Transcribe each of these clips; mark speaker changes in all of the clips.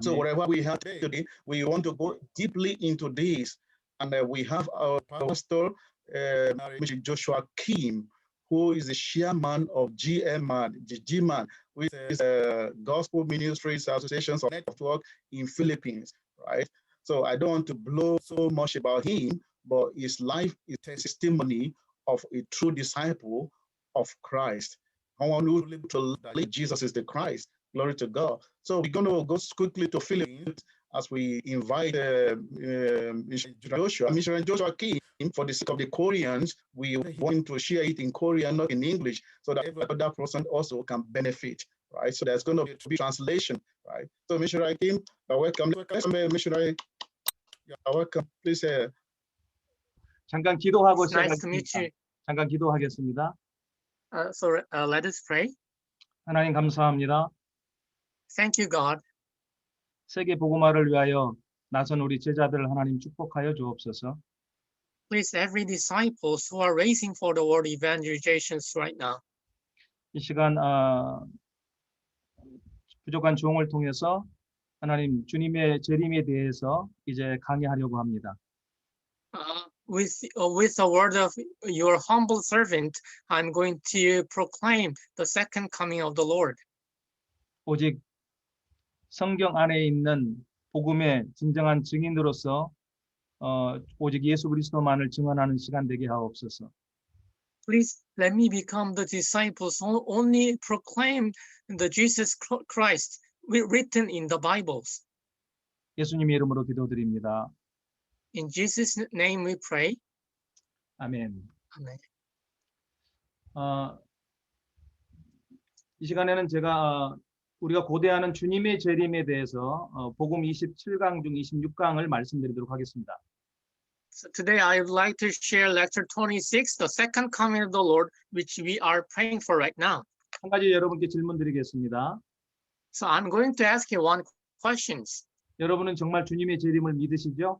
Speaker 1: So
Speaker 2: 아멘.
Speaker 1: whatever we have today, we want to go deeply into this. And we have our pastor, Mr. Joshua Kim, who is the chairman of GMAN, which is Gospel Ministries Associations of Network in Philippines, right? So I don't want to blow so much about him, but his life is a testimony of a true disciple of Christ. I want to believe Jesus is the Christ. Glory to God. So we're going to go quickly to Philippines as we invite Mr. Joshua Kim. For the sake of the Koreans, we want to share it in Korean, not in English, so that every other person also can benefit, right? So there's going to be translation, right? So Missionary Kim, welcome. Missionary, you're welcome. Please.
Speaker 2: 잠깐 기도하고
Speaker 3: It's nice to meet
Speaker 2: 시작하겠습니다.
Speaker 3: you.
Speaker 2: 잠깐 기도하겠습니다.
Speaker 3: So let us pray.
Speaker 2: 하나님 감사합니다.
Speaker 3: Thank you, God.
Speaker 2: 세계 복음화를 위하여 나선 우리 제자들을 하나님 축복하여 주옵소서.
Speaker 3: Please, every disciples who are raising for the world evangelizations right now.
Speaker 2: 이 시간 부족한 종을 통해서 하나님 주님의 재림에 대해서 이제 강의하려고 합니다.
Speaker 3: With the word of your humble servant, I'm going to proclaim the second coming of the Lord.
Speaker 2: 오직 성경 안에 있는 복음의 진정한 증인으로서 오직 예수 그리스도만을 증언하는 시간 되게 하옵소서.
Speaker 3: Please let me become the disciples who only proclaim the Jesus Christ written in the Bibles.
Speaker 2: 예수님의 이름으로 기도드립니다.
Speaker 3: In Jesus' name we pray.
Speaker 2: 아멘.
Speaker 3: Amen.
Speaker 2: 이 시간에는 제가 우리가 고대하는 주님의 재림에 대해서 복음 27강 중 26강을 말씀드리도록 하겠습니다.
Speaker 3: So today I would like to share lecture 26, the second coming of the Lord, which we are praying for right now.
Speaker 2: 한 가지 여러분께 질문 드리겠습니다.
Speaker 3: So I'm going to ask you one question.
Speaker 2: 여러분은 정말 주님의 재림을 믿으시죠?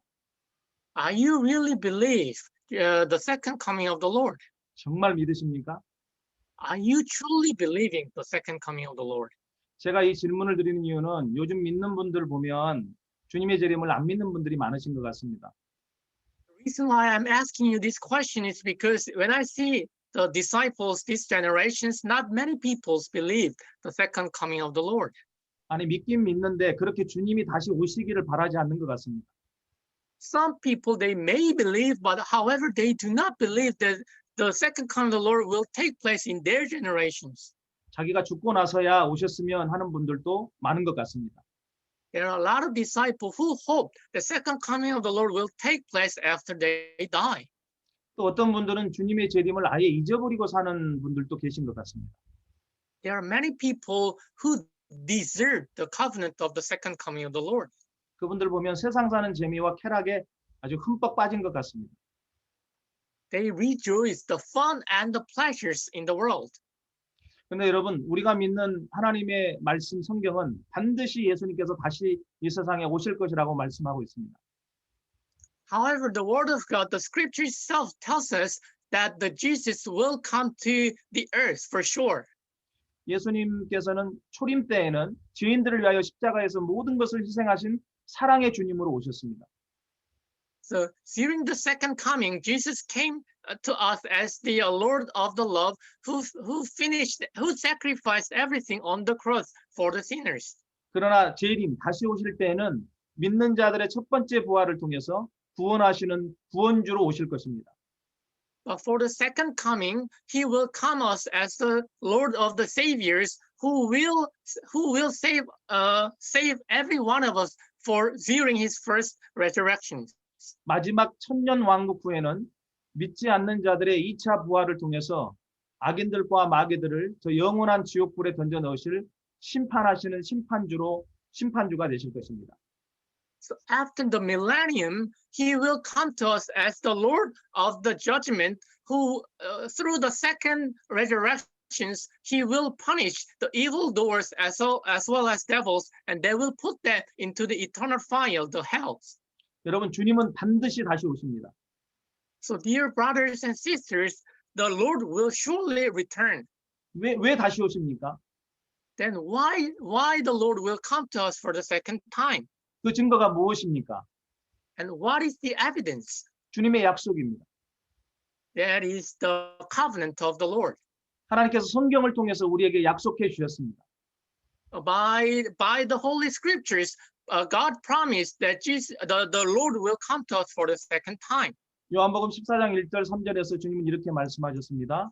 Speaker 3: Are you really believe the second coming of the Lord?
Speaker 2: 정말 믿으십니까?
Speaker 3: Are you truly believing the second coming of the Lord?
Speaker 2: 제가 이 질문을 드리는 이유는 요즘 믿는 분들 보면 주님의 재림을 안 믿는 분들이 많으신 것 같습니다.
Speaker 3: The reason why I'm asking you this question is because when I see the disciples, these generations, not many people believe the second coming of the Lord.
Speaker 2: 아니 믿긴 믿는데 그렇게 주님이 다시 오시기를 바라지 않는 것 같습니다.
Speaker 3: Some people, they may believe, but however, they do not believe that the second coming of the Lord will take place in their generations.
Speaker 2: 자기가 죽고 나서야 오셨으면 하는 분들도 많은 것 같습니다.
Speaker 3: There are a lot of disciples who hope the second coming of the Lord will take place after they die.
Speaker 2: 또 어떤 분들은 주님의 재림을 아예 잊어버리고 사는 분들도 계신 것 같습니다.
Speaker 3: There are many people who desert the covenant of the second coming of the Lord.
Speaker 2: 그분들 보면 세상 사는 재미와 쾌락에 아주 흠뻑 빠진 것 같습니다.
Speaker 3: They rejoice the fun and the pleasures in the world.
Speaker 2: 그런데 여러분, 우리가 믿는 하나님의 말씀 성경은 반드시 예수님께서 다시 이 세상에 오실 것이라고 말씀하고 있습니다.
Speaker 3: However, the word of God, the scripture itself tells us that the Jesus will come to the earth for sure.
Speaker 2: 예수님께서는 초림 때에는 죄인들을 위하여 십자가에서 모든 것을 희생하신 사랑의 주님으로 오셨습니다.
Speaker 3: So during the second coming, Jesus came to us as the Lord of the love, who sacrificed everything on the cross for the sinners.
Speaker 2: 그러나 재림 다시 오실 때에는 믿는 자들의 첫 번째 부활을 통해서 구원하시는 구원주로 오실 것입니다.
Speaker 3: But for the second coming, he will come us as the Lord of the Saviors, who will save every one of us for during his first resurrection.
Speaker 2: 마지막 천년 왕국 후에는 믿지 않는 자들의 2차 부활을 통해서 악인들과 마귀들을 저 영원한 지옥불에 던져 넣으실 심판하시는 심판주가 되실 것입니다.
Speaker 3: So after the millennium, he will come to us as the Lord of the judgment, who through the second resurrections, he will punish the evildoers as well as devils, and they will put them into the eternal fire, the hells.
Speaker 2: 여러분, 주님은 반드시 다시 오십니다.
Speaker 3: So dear brothers and sisters, the Lord will surely return.
Speaker 2: 왜 다시 오십니까?
Speaker 3: then why the Lord will come to us for the second time?
Speaker 2: 그 증거가 무엇입니까?
Speaker 3: And what is the evidence?
Speaker 2: 주님의 약속입니다.
Speaker 3: That is the covenant of the Lord.
Speaker 2: 하나님께서 성경을 통해서 우리에게 약속해 주셨습니다.
Speaker 3: By the Holy Scriptures, God promised that the Lord will come to us for the second time.
Speaker 2: 요한복음 14장 1절 3절에서 주님은 이렇게 말씀하셨습니다.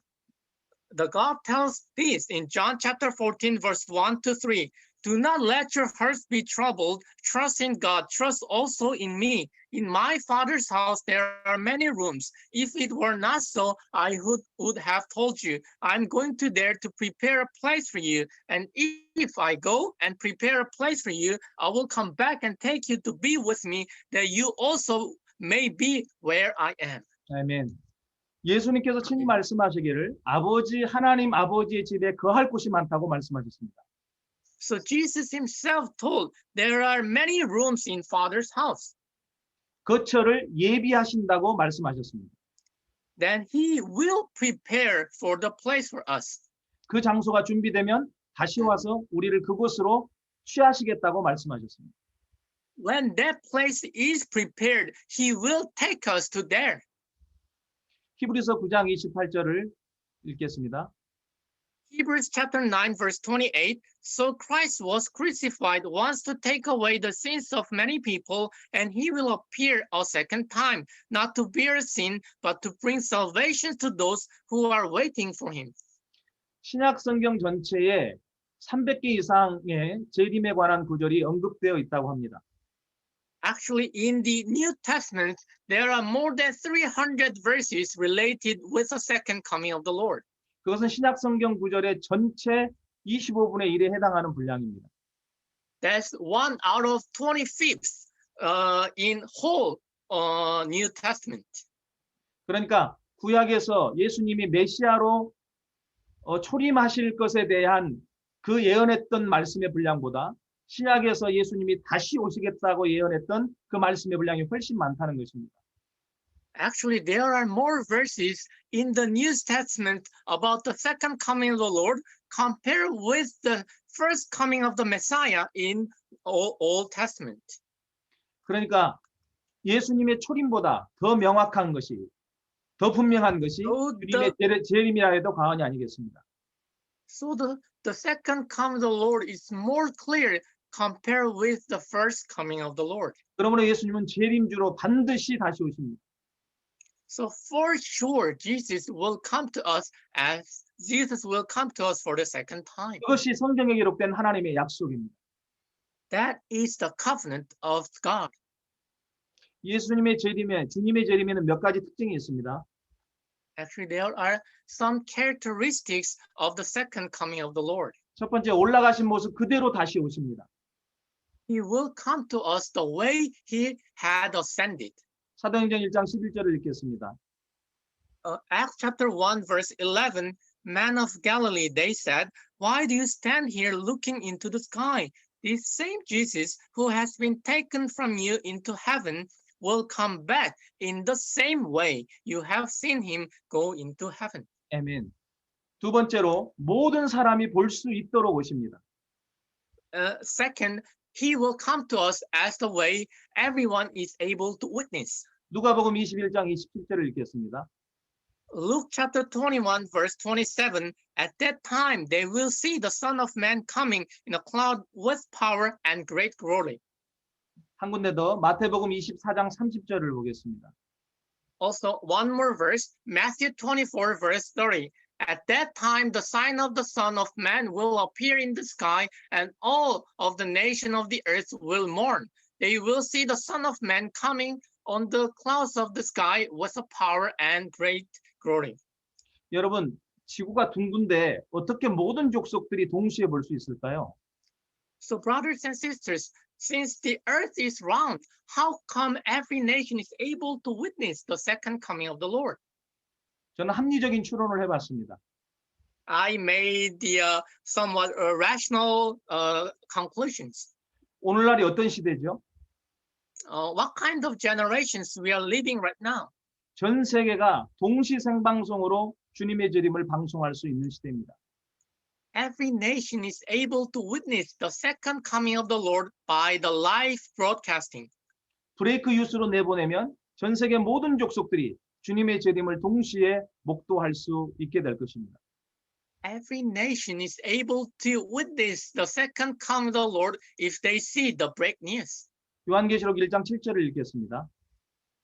Speaker 3: The God tells this in John chapter 14, verse 1 to 3. Do not let your hearts be troubled. Trust in God. Trust also in me. In my Father's house there are many rooms. If it were not so, I would have told you. I'm going to there to prepare a place for you. And if I go and prepare a place for you, I will come back and take you to be with me, that you also may be where I am.
Speaker 2: 아멘. 예수님께서 친히 말씀하시기를 아버지 하나님 아버지의 집에 거할 곳이 많다고 말씀하셨습니다.
Speaker 3: So Jesus himself told there are many rooms in Father's house.
Speaker 2: 거처를 예비하신다고 말씀하셨습니다.
Speaker 3: Then he will prepare for the place for us.
Speaker 2: 그 장소가 준비되면 다시 와서 우리를 그곳으로 취하시겠다고 말씀하셨습니다.
Speaker 3: When that place is prepared, he will take us to there.
Speaker 2: 히브리서 9장 28절을 읽겠습니다.
Speaker 3: Hebrews chapter 9, verse 28. So Christ was crucified once to take away the sins of many people, and he will appear a second time, not to bear sin, but to bring salvation to those who are waiting for him.
Speaker 2: 신약 성경 전체에 300개 이상의 재림에 관한 구절이 언급되어 있다고 합니다.
Speaker 3: Actually, in the New Testament, there are more than 300 verses related with the second coming of the Lord.
Speaker 2: 그것은 신약 성경 구절의 전체 25분의 1에 해당하는 분량입니다.
Speaker 3: That's 1 out of 25th in whole New Testament.
Speaker 2: 그러니까 구약에서 예수님이 메시아로 초림하실 것에 대한 그 예언했던 말씀의 분량보다 신약에서 예수님이 다시 오시겠다고 예언했던 그 말씀의 분량이 훨씬 많다는 것입니다.
Speaker 3: Actually, there are more verses in the New Testament about the second coming of the Lord compared with the first coming of the Messiah in Old Testament.
Speaker 2: 그러니까 예수님의 초림보다 더 명확한 것이, 더 분명한 것이 주님의 재림이라 해도 과언이 아니겠습니다.
Speaker 3: So the second coming of the Lord is more clear compared with the first coming of the Lord.
Speaker 2: 그러므로 예수님은 재림주로 반드시 다시 오십니다.
Speaker 3: So for sure, Jesus will come to us for the second time.
Speaker 2: 그것이 성경에 기록된 하나님의 약속입니다.
Speaker 3: That is the covenant of God.
Speaker 2: 예수님의 재림에, 주님의 재림에는 몇 가지 특징이 있습니다.
Speaker 3: Actually, there are some characteristics of the second coming of the Lord.
Speaker 2: 첫 번째, 올라가신 모습 그대로 다시 오십니다.
Speaker 3: He will come to us the way he had ascended.
Speaker 2: 사도행전 1장 11절을 읽겠습니다.
Speaker 3: Acts chapter 1, verse 11, Men of Galilee, they said, why do you stand here looking into the sky? This same Jesus who has been taken from you into heaven will come back in the same way you have seen him go into heaven.
Speaker 2: 아멘. 두 번째로 모든 사람이 볼 수 있도록 오십니다.
Speaker 3: Second, he will come to us as the way everyone is able to witness.
Speaker 2: 누가복음 21장 27절을 읽겠습니다.
Speaker 3: Luke chapter 21, verse 27, at that time they will see the Son of Man coming in a cloud with power and great glory.
Speaker 2: 한 군데 더 마태복음 24장 30절을 보겠습니다.
Speaker 3: Also, one more verse, Matthew 24, verse 30. At that time, the sign of the Son of Man will appear in the sky, and all of the nation of the earth will mourn. They will see the Son of Man coming on the clouds of the sky with a power and great glory.
Speaker 2: 여러분, 지구가 둥근데 어떻게 모든 족속들이 동시에 볼 수 있을까요?
Speaker 3: So, brothers and sisters, since the earth is round, how come every nation is able to witness the second coming of the Lord?
Speaker 2: 저는 합리적인 추론을 해봤습니다.
Speaker 3: I made the somewhat rational conclusions.
Speaker 2: 오늘날이 어떤 시대죠?
Speaker 3: What kind of generations we are living right now?
Speaker 2: 전 세계가 동시 생방송으로 주님의 재림을 방송할 수 있는 시대입니다.
Speaker 3: every nation is able to witness the second coming of the Lord by the live broadcasting.
Speaker 2: 브레이크 뉴스로 내보내면 전 세계 모든 족속들이 주님의 재림을 동시에 목도할 수 있게 될 것입니다.
Speaker 3: Every nation is able to witness the second coming of the Lord if they see the break news.
Speaker 2: 요한계시록 1장 7절을 읽겠습니다.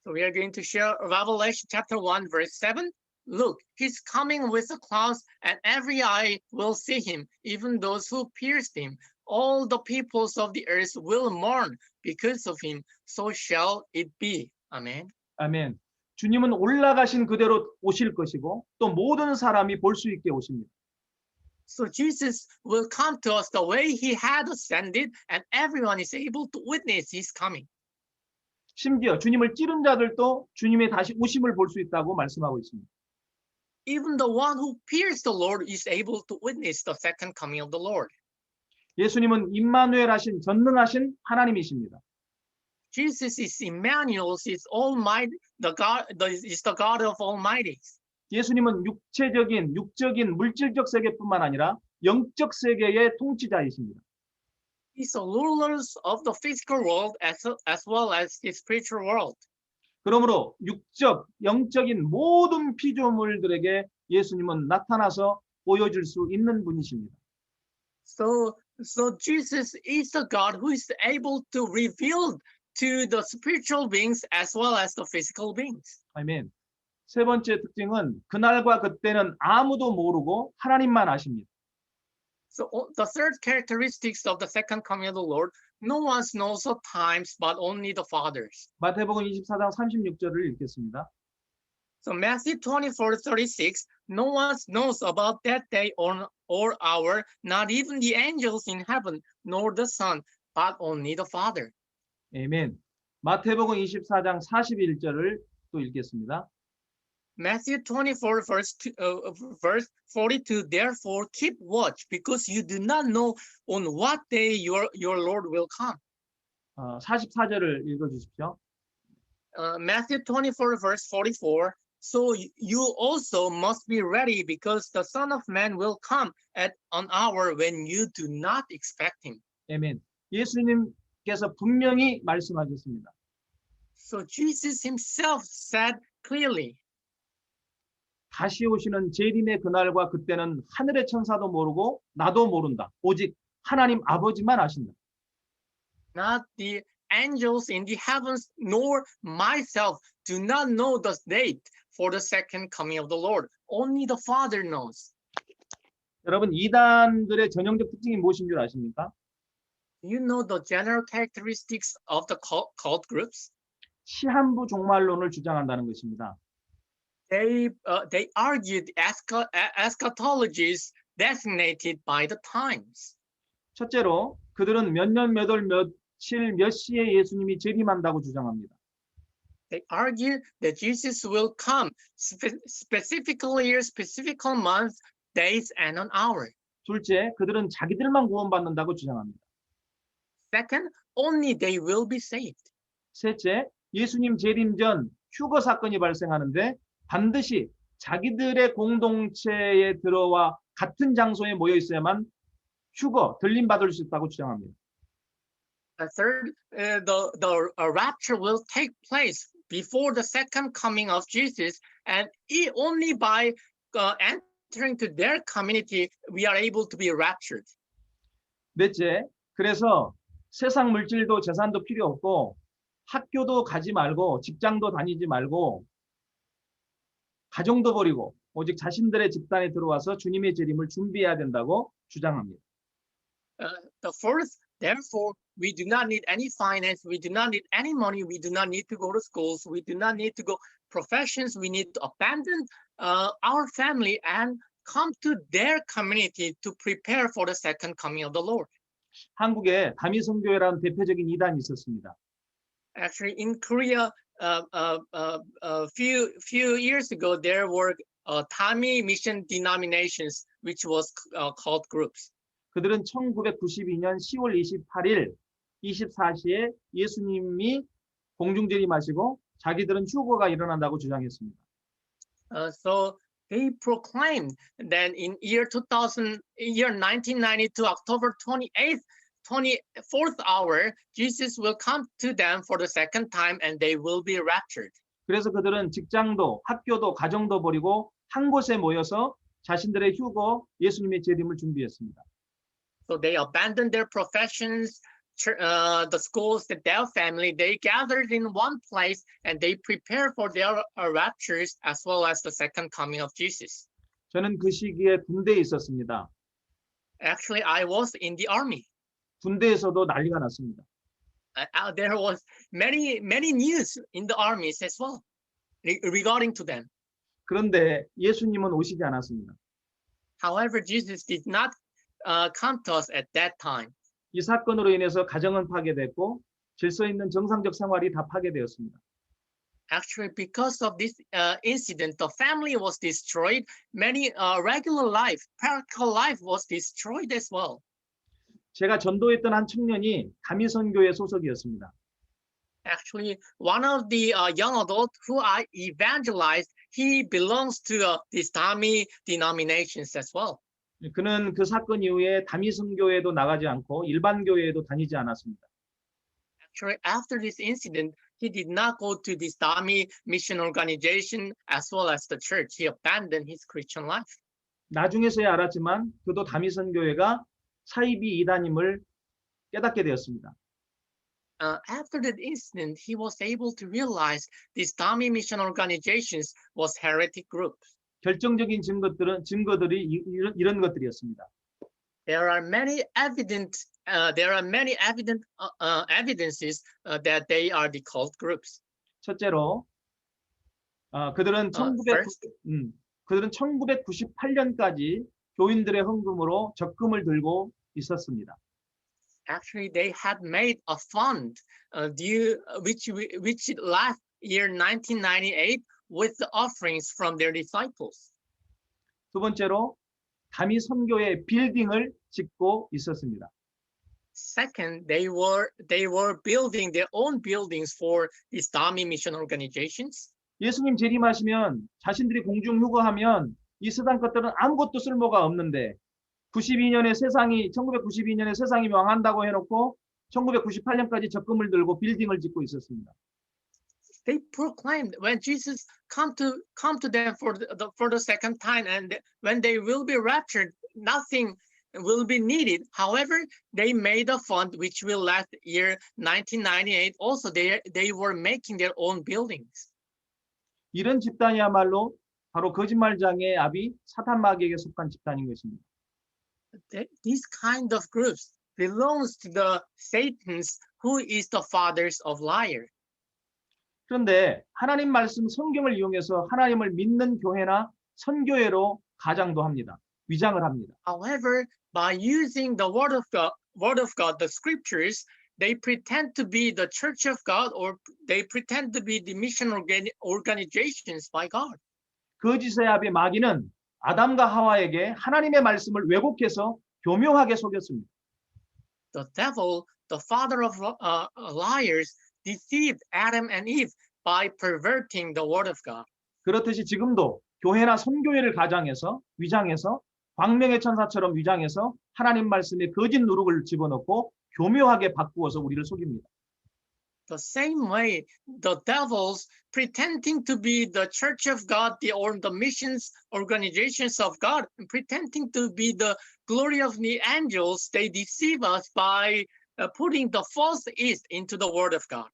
Speaker 3: So we are going to share Revelation chapter 1 verse 7. Look, he's coming with the clouds, and every eye will see him, even those who pierced him. All the peoples of the earth will mourn because of him. So shall it be. Amen.
Speaker 2: 아멘. 주님은 올라가신 그대로 오실 것이고 또 모든 사람이 볼 수 있게 오십니다.
Speaker 3: So Jesus will come to us the way he had ascended, and everyone is able to witness his coming.
Speaker 2: 심지어 주님을 찌른 자들도 주님의 다시 오심을 볼 수 있다고 말씀하고 있습니다.
Speaker 3: Even the one who pierced the Lord is able to witness the second coming of the Lord.
Speaker 2: 예수님은 임마누엘 하신 전능하신 하나님이십니다.
Speaker 3: Jesus is Emmanuel, is Almighty, is the God of Almighties.
Speaker 2: 예수님은 육적인 물질적 세계뿐만 아니라 영적 세계의 통치자이십니다.
Speaker 3: He's the rulers of the physical world as well as the spiritual world.
Speaker 2: 그러므로 육적, 영적인 모든 피조물들에게 예수님은 나타나서 보여줄 수 있는 분이십니다.
Speaker 3: So Jesus is the God who is able to reveal to the spiritual beings as well as the physical beings.
Speaker 2: 아멘. 세 번째 특징은 그날과 그때는 아무도 모르고 하나님만 아십니다.
Speaker 3: So the third characteristics of the second coming of the Lord, no one knows the times but only the fathers.
Speaker 2: 마태복음 24장 36절을 읽겠습니다.
Speaker 3: So Matthew 24:36, no one knows about that day or hour, not even the angels in heaven, nor the Son, but only the Father.
Speaker 2: 아멘. 마태복음 24장 41절을 또 읽겠습니다.
Speaker 3: Matthew 24 verse 42, therefore keep watch, because you do not know on what day your Lord will come.
Speaker 2: 44절을 읽어주십시오.
Speaker 3: Matthew 24 verse 44, so you also must be ready, because the Son of Man will come at an hour when you do not expect him.
Speaker 2: 아멘. 예수님께서 분명히 말씀하셨습니다.
Speaker 3: So Jesus himself said clearly,
Speaker 2: 다시 오시는 재림의 그날과 그때는 하늘의 천사도 모르고 나도 모른다. 오직 하나님 아버지만 아신다.
Speaker 3: not the angels in the heavens, nor myself do not know the date for the second coming of the Lord. Only the Father knows.
Speaker 2: 여러분 이단들의 전형적 특징이 무엇인 줄 아십니까?
Speaker 3: You know the general characteristics of the cult groups?
Speaker 2: 시한부 종말론을 주장한다는 것입니다.
Speaker 3: They argued eschatologies designated by the times.
Speaker 2: 첫째로 그들은 몇 년, 몇 월, 며칠, 몇 시에 예수님이 재림한다고 주장합니다.
Speaker 3: They argue that Jesus will come specifically year, specific month, days, and an hour.
Speaker 2: 둘째, 그들은 자기들만 구원받는다고 주장합니다.
Speaker 3: Second, only they will be saved.
Speaker 2: 셋째, 예수님 재림 전 휴거 사건이 발생하는데 반드시 자기들의 공동체에 들어와 같은 장소에 모여 있어야만 휴거, 들림 받을 수 있다고 주장합니다.
Speaker 3: Third, the rapture will take place before the second coming of Jesus, and only by entering to their community we are able to be raptured.
Speaker 2: 넷째, 그래서 세상 물질도 재산도 필요 없고 학교도 가지 말고 직장도 다니지 말고 가정도 버리고 오직 자신들의 집단에 들어와서 주님의 재림을 준비해야 된다고 주장합니다.
Speaker 3: The fourth, therefore, we do not need any finance, we do not need any money, we do not need to go to schools, we do not need to go professions, we need to abandon our family and come to their community to prepare for the second coming of the Lord.
Speaker 2: 한국에 다미성교회라는 대표적인 이단이 있었습니다.
Speaker 3: Actually, in Korea, a few years ago, there were Tami mission denominations, which was called groups.
Speaker 2: 그들은 1992년 10월 28일 24시에 예수님이 공중재림하시고 자기들은 휴거가 일어난다고 주장했습니다.
Speaker 3: So they proclaimed that in year 1992, October 28th, 24th hour, Jesus will come to them for the second time and they will be raptured.
Speaker 2: 그래서 그들은 직장도 학교도 가정도 버리고 한 곳에 모여서 자신들의 휴거 예수님의 재림을 준비했습니다.
Speaker 3: So they abandoned their professions, the schools, their family. They gathered in one place and they prepared for their raptures as well as the second coming of Jesus.
Speaker 2: 저는 그 시기에 군대에 있었습니다.
Speaker 3: Actually, I was in the army.
Speaker 2: 군대에서도 난리가 났습니다.
Speaker 3: There was many news in the armies as well regarding to them.
Speaker 2: 그런데 예수님은 오시지 않았습니다.
Speaker 3: However, Jesus did not come to us at that time.
Speaker 2: 이 사건으로 인해서 가정은 파괴됐고 질서 있는 정상적 생활이 다 파괴되었습니다.
Speaker 3: Actually, because of this incident, the family was destroyed. Many regular life, practical life was destroyed as well.
Speaker 2: 제가 전도했던 한 청년이 다미선교회 소속이었습니다.
Speaker 3: Actually, one of the young adults who I evangelized, he belongs to these Dami denominations as well.
Speaker 2: 그는 그 사건 이후에 다미선교회도 나가지 않고 일반 교회에도 다니지 않았습니다.
Speaker 3: Actually, after this incident, he did not go to this Dami mission organization as well as the church. He abandoned his Christian life.
Speaker 2: 나중에서야 알았지만 그도 다미선교회가 사이비 이단임을 깨닫게 되었습니다.
Speaker 3: After that incident, he was able to realize these Dami mission organizations was heretic groups.
Speaker 2: 결정적인 증거들이 이런 것들이었습니다.
Speaker 3: There are many evident evidences that they are the cult groups.
Speaker 2: 첫째로 그들은 1998년까지 교인들의 헌금으로 적금을 들고 있었습니다.
Speaker 3: Actually, they had made a fund which last year 1998 with the offerings from their disciples.
Speaker 2: 두 번째로 다미 선교회 빌딩을 짓고 있었습니다.
Speaker 3: Second, they were building their own buildings for these Dami mission organizations.
Speaker 2: 예수님 재림하시면 자신들이 공중 휴거하면 이 세상 것들은 아무것도 쓸모가 없는데 1992년에 세상이 망한다고 해놓고 1998년까지 적금을 들고 빌딩을 짓고 있었습니다.
Speaker 3: They proclaimed when Jesus come to them for the second time, and when they will be raptured, nothing will be needed. However, they made a fund which will last year 1998. Also, they were making their own buildings.
Speaker 2: 이런 집단이야말로 바로 거짓말장의 아비 사탄 마귀에게 속한 집단인 것입니다.
Speaker 3: These kind of groups belongs to the Satan's, who is the fathers of liar.
Speaker 2: 그런데 하나님 말씀 성경을 이용해서 하나님을 믿는 교회나 선교회로 가장도 합니다. 위장을 합니다.
Speaker 3: However, by using the word of God, the scriptures, they pretend to be the church of God, or they pretend to be the mission organizations by God.
Speaker 2: 거짓의 아비 마귀는 아담과 하와에게 하나님의 말씀을 왜곡해서 교묘하게 속였습니다.
Speaker 3: The devil, the father of liars, deceived Adam and Eve by perverting the word of God.
Speaker 2: 그렇듯이 지금도 교회나 선교회를 가장해서 위장해서 광명의 천사처럼 위장해서 하나님 말씀에 거짓 누룩을 집어넣고 교묘하게 바꾸어서 우리를 속입니다.
Speaker 3: The same way, the devils pretending to be the church of God, or the missions organizations of God, pretending to be the glory of the angels, they deceive us by putting the false yeast into the word of God.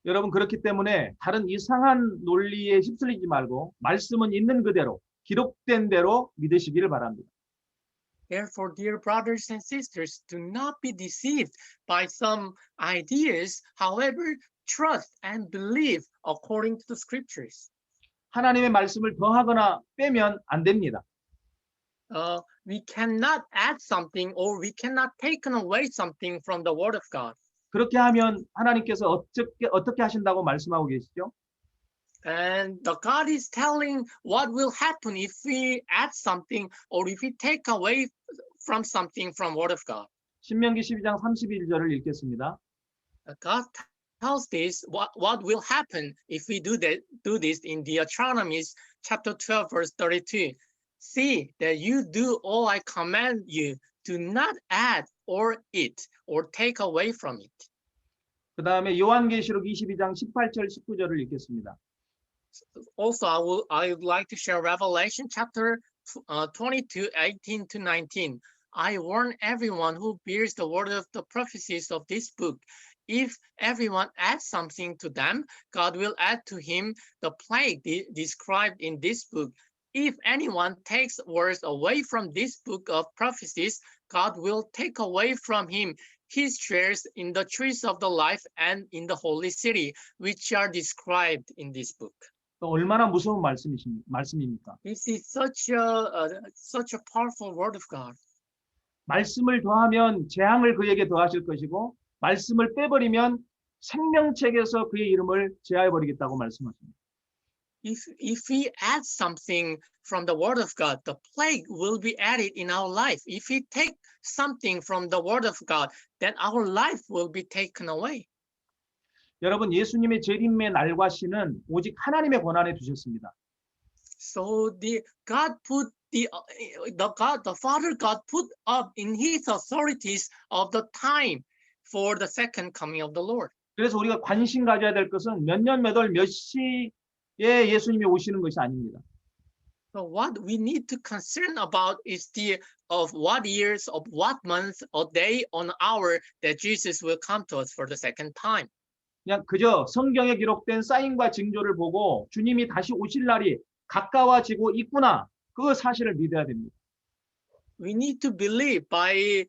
Speaker 2: 여러분 그렇기 때문에 다른 이상한 논리에 휩쓸리지 말고 말씀은 있는 그대로 기록된 대로 믿으시기를 바랍니다.
Speaker 3: Therefore, dear brothers and sisters, do not be deceived by some ideas. However, trust and believe according to the scriptures.
Speaker 2: 하나님의 말씀을 더하거나 빼면 안 됩니다.
Speaker 3: We cannot add something, or we cannot take away something from the word of God.
Speaker 2: 그렇게 하면 하나님께서 어떻게 하신다고 말씀하고 계시죠?
Speaker 3: And the God is telling what will happen if we add something, or if we take away from something from word of God.
Speaker 2: 신명기 12장 31절을 읽겠습니다.
Speaker 3: God tells this what will happen if we do this in Deuteronomy chapter 12 verse 32. See that you do all I command you, do not add or eat or take away from it.
Speaker 2: 그 다음에 요한계시록 22장 18절 19절을 읽겠습니다.
Speaker 3: Also, I would like to share Revelation chapter 22, 18 to 19. I warn everyone who bears the word of the prophecies of this book. If everyone adds something to them, God will add to him the plague described in this book. If anyone takes words away from this book of prophecies, God will take away from him his shares in the trees of the life and in the holy city, which are described in this book.
Speaker 2: 또 얼마나 무서운 말씀입니까?
Speaker 3: This is such a powerful word of God.
Speaker 2: 말씀을 더하면 재앙을 그에게 더하실 것이고 말씀을 빼버리면 생명책에서 그의 이름을 제하여버리겠다고 말씀하십니다.
Speaker 3: If we add something from the word of God, the plague will be added in our life. If we take something from the word of God, then our life will be taken away.
Speaker 2: 여러분, 예수님의 재림의 날과 시는 오직 하나님의 권한에 두셨습니다.
Speaker 3: So God put the Father God put up in His authorities of the time for the second coming of the Lord.
Speaker 2: 그래서 우리가 관심 가져야 될 것은 몇 년 몇 월 몇 시에 예수님이 오시는 것이 아닙니다.
Speaker 3: So what we need to concern about is of what years, of what month, or day, on hour that Jesus will come to us for the second time.
Speaker 2: 그냥 그저 성경에 기록된 사인과 징조를 보고 주님이 다시 오실 날이 가까워지고 있구나. 그 사실을 믿어야 됩니다.
Speaker 3: We need to believe by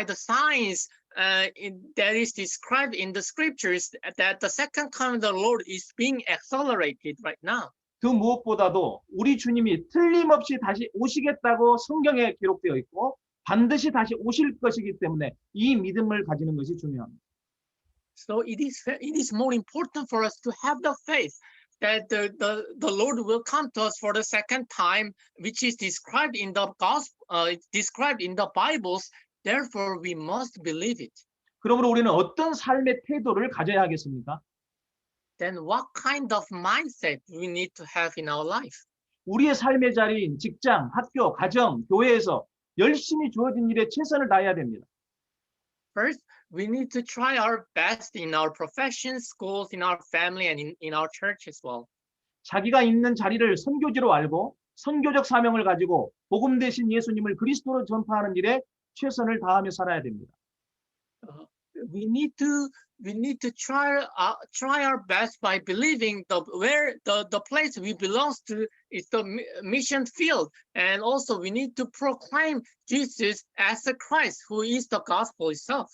Speaker 3: the signs that is described in the scriptures that the second coming of the Lord is being accelerated right now.
Speaker 2: 그 무엇보다도 우리 주님이 틀림없이 다시 오시겠다고 성경에 기록되어 있고 반드시 다시 오실 것이기 때문에 이 믿음을 가지는 것이 중요합니다.
Speaker 3: So it is more important for us to have the faith that the Lord will come to us for the second time, which is described in the gospel, described in the Bibles. Therefore, we must believe it.
Speaker 2: 그러므로 우리는 어떤 삶의 태도를 가져야 하겠습니까?
Speaker 3: Then what kind of mindset we need to have in our life?
Speaker 2: 우리의 삶의 자리인 직장, 학교, 가정, 교회에서 열심히 주어진 일에 최선을 다해야 됩니다.
Speaker 3: First, we need to try our best in our professions, schools, in our family, and in our church as well.
Speaker 2: 자기가 있는 자리를 선교지로 알고 선교적 사명을 가지고 복음 대신 예수님을 그리스도로 전파하는 일에 최선을 다하며 살아야 됩니다.
Speaker 3: We need to try our best by believing the place we belong to is the mission field, and also we need to proclaim Jesus as the Christ, who is the gospel itself.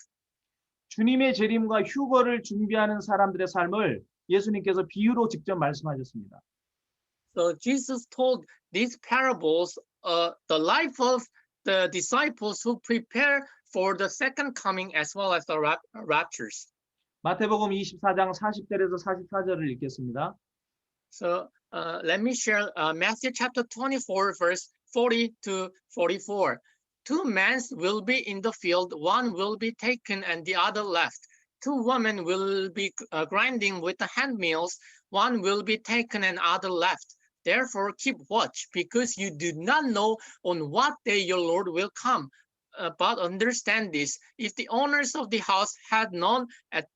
Speaker 2: 주님의 재림과 휴거를 준비하는 사람들의 삶을 예수님께서 비유로 직접 말씀하셨습니다.
Speaker 3: So Jesus told these parables, the life of the disciples who prepare for the second coming as well as the raptures.
Speaker 2: 마태복음 24장 40절에서 44절을 읽겠습니다.
Speaker 3: So let me share Matthew chapter 24 verse 40 to 44. Two men will be in the field, one will be taken and the other left. Two women will be grinding with the hand mills, one will be taken and other left. Therefore keep watch, because you do not know on what day your Lord will come. But understand this, if the owners of the house had known at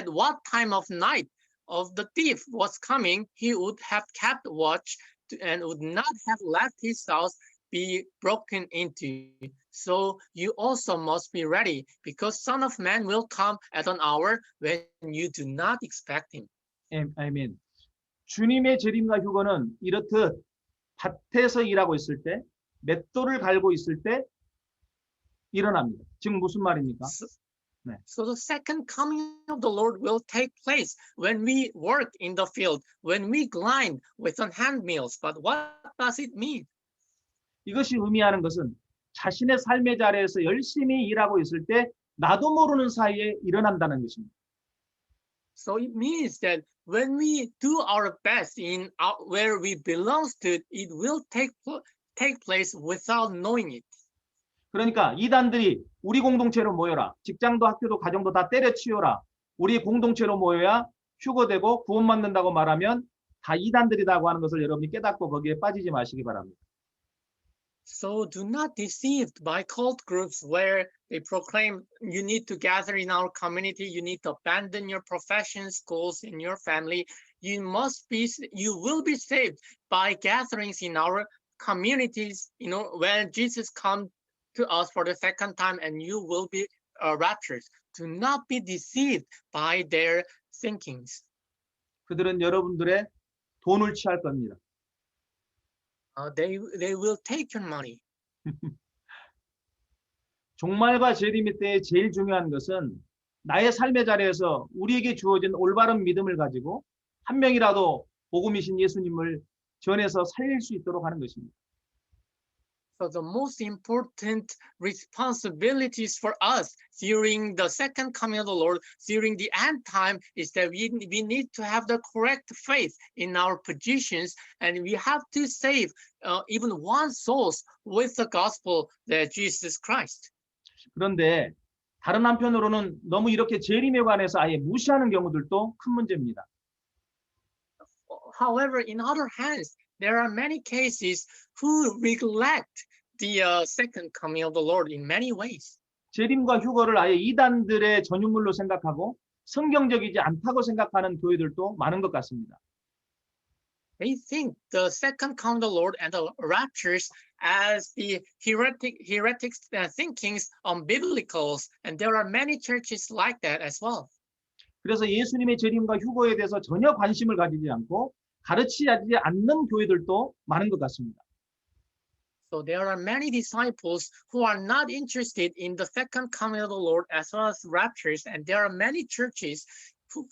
Speaker 3: what time of night of the thief was coming, he would have kept watch and would not have let his house be broken into. So you also must be ready, because Son of Man will come at an hour when you do not expect him.
Speaker 2: 아멘. 주님의 재림과 휴거는 이렇듯 밭에서 일하고 있을 때, 맷돌을 갈고 있을 때 일어납니다. 지금 무슨 말입니까?
Speaker 3: So the second coming of the Lord will take place when we work in the field, when we grind with hand mills. But what does it mean?
Speaker 2: 이것이 의미하는 것은 자신의 삶의 자리에서 열심히 일하고 있을 때 나도 모르는 사이에 일어난다는 것입니다.
Speaker 3: So it means that when we do our best in where we belong to, it will take place without knowing it.
Speaker 2: 그러니까 이단들이 우리 공동체로 모여라. 직장도 학교도 가정도 다 때려치워라. 우리 공동체로 모여야 휴거되고 구원받는다고 말하면 다 이단들이라고 하는 것을 여러분이 깨닫고 거기에 빠지지 마시기 바랍니다.
Speaker 3: So do not deceived by cult groups where they proclaim you need to gather in our community, you need to abandon your professions, schools, in your family. You will be saved by gatherings in our communities, when Jesus comes to us for the second time and you will be raptured. Do not be deceived by their thinkings.
Speaker 2: 그들은 여러분들의 돈을 취할 겁니다.
Speaker 3: They will take your money.
Speaker 2: 종말과 재림의 때에 제일 중요한 것은 나의 삶의 자리에서 우리에게 주어진 올바른 믿음을 가지고 한 명이라도 복음이신 예수님을 전해서 살릴 수 있도록 하는 것입니다.
Speaker 3: So the most important responsibilities for us during the second coming of the Lord, during the end time, is that we need to have the correct faith in our positions, and we have to save even one soul with the gospel that Jesus Christ.
Speaker 2: 그런데 다른 한편으로는 너무 이렇게 재림에 관해서 아예 무시하는 경우들도 큰 문제입니다.
Speaker 3: However, in other hands, there are many cases who neglect the second coming of the Lord in many ways.
Speaker 2: 재림과 휴거를 아예 이단들의 전유물로 생각하고 성경적이지 않다고 생각하는 교회들도 많은 것 같습니다.
Speaker 3: They think the second coming of the Lord and the raptures as the heretics thinkings unbiblical, and there are many churches like that as well.
Speaker 2: 그래서 예수님의 재림과 휴거에 대해서 전혀 관심을 가지지 않고 가르치지 않는 교회들도 많은 것 같습니다.
Speaker 3: So there are many disciples who are not interested in the second coming of the Lord as well as raptures, and there are many churches who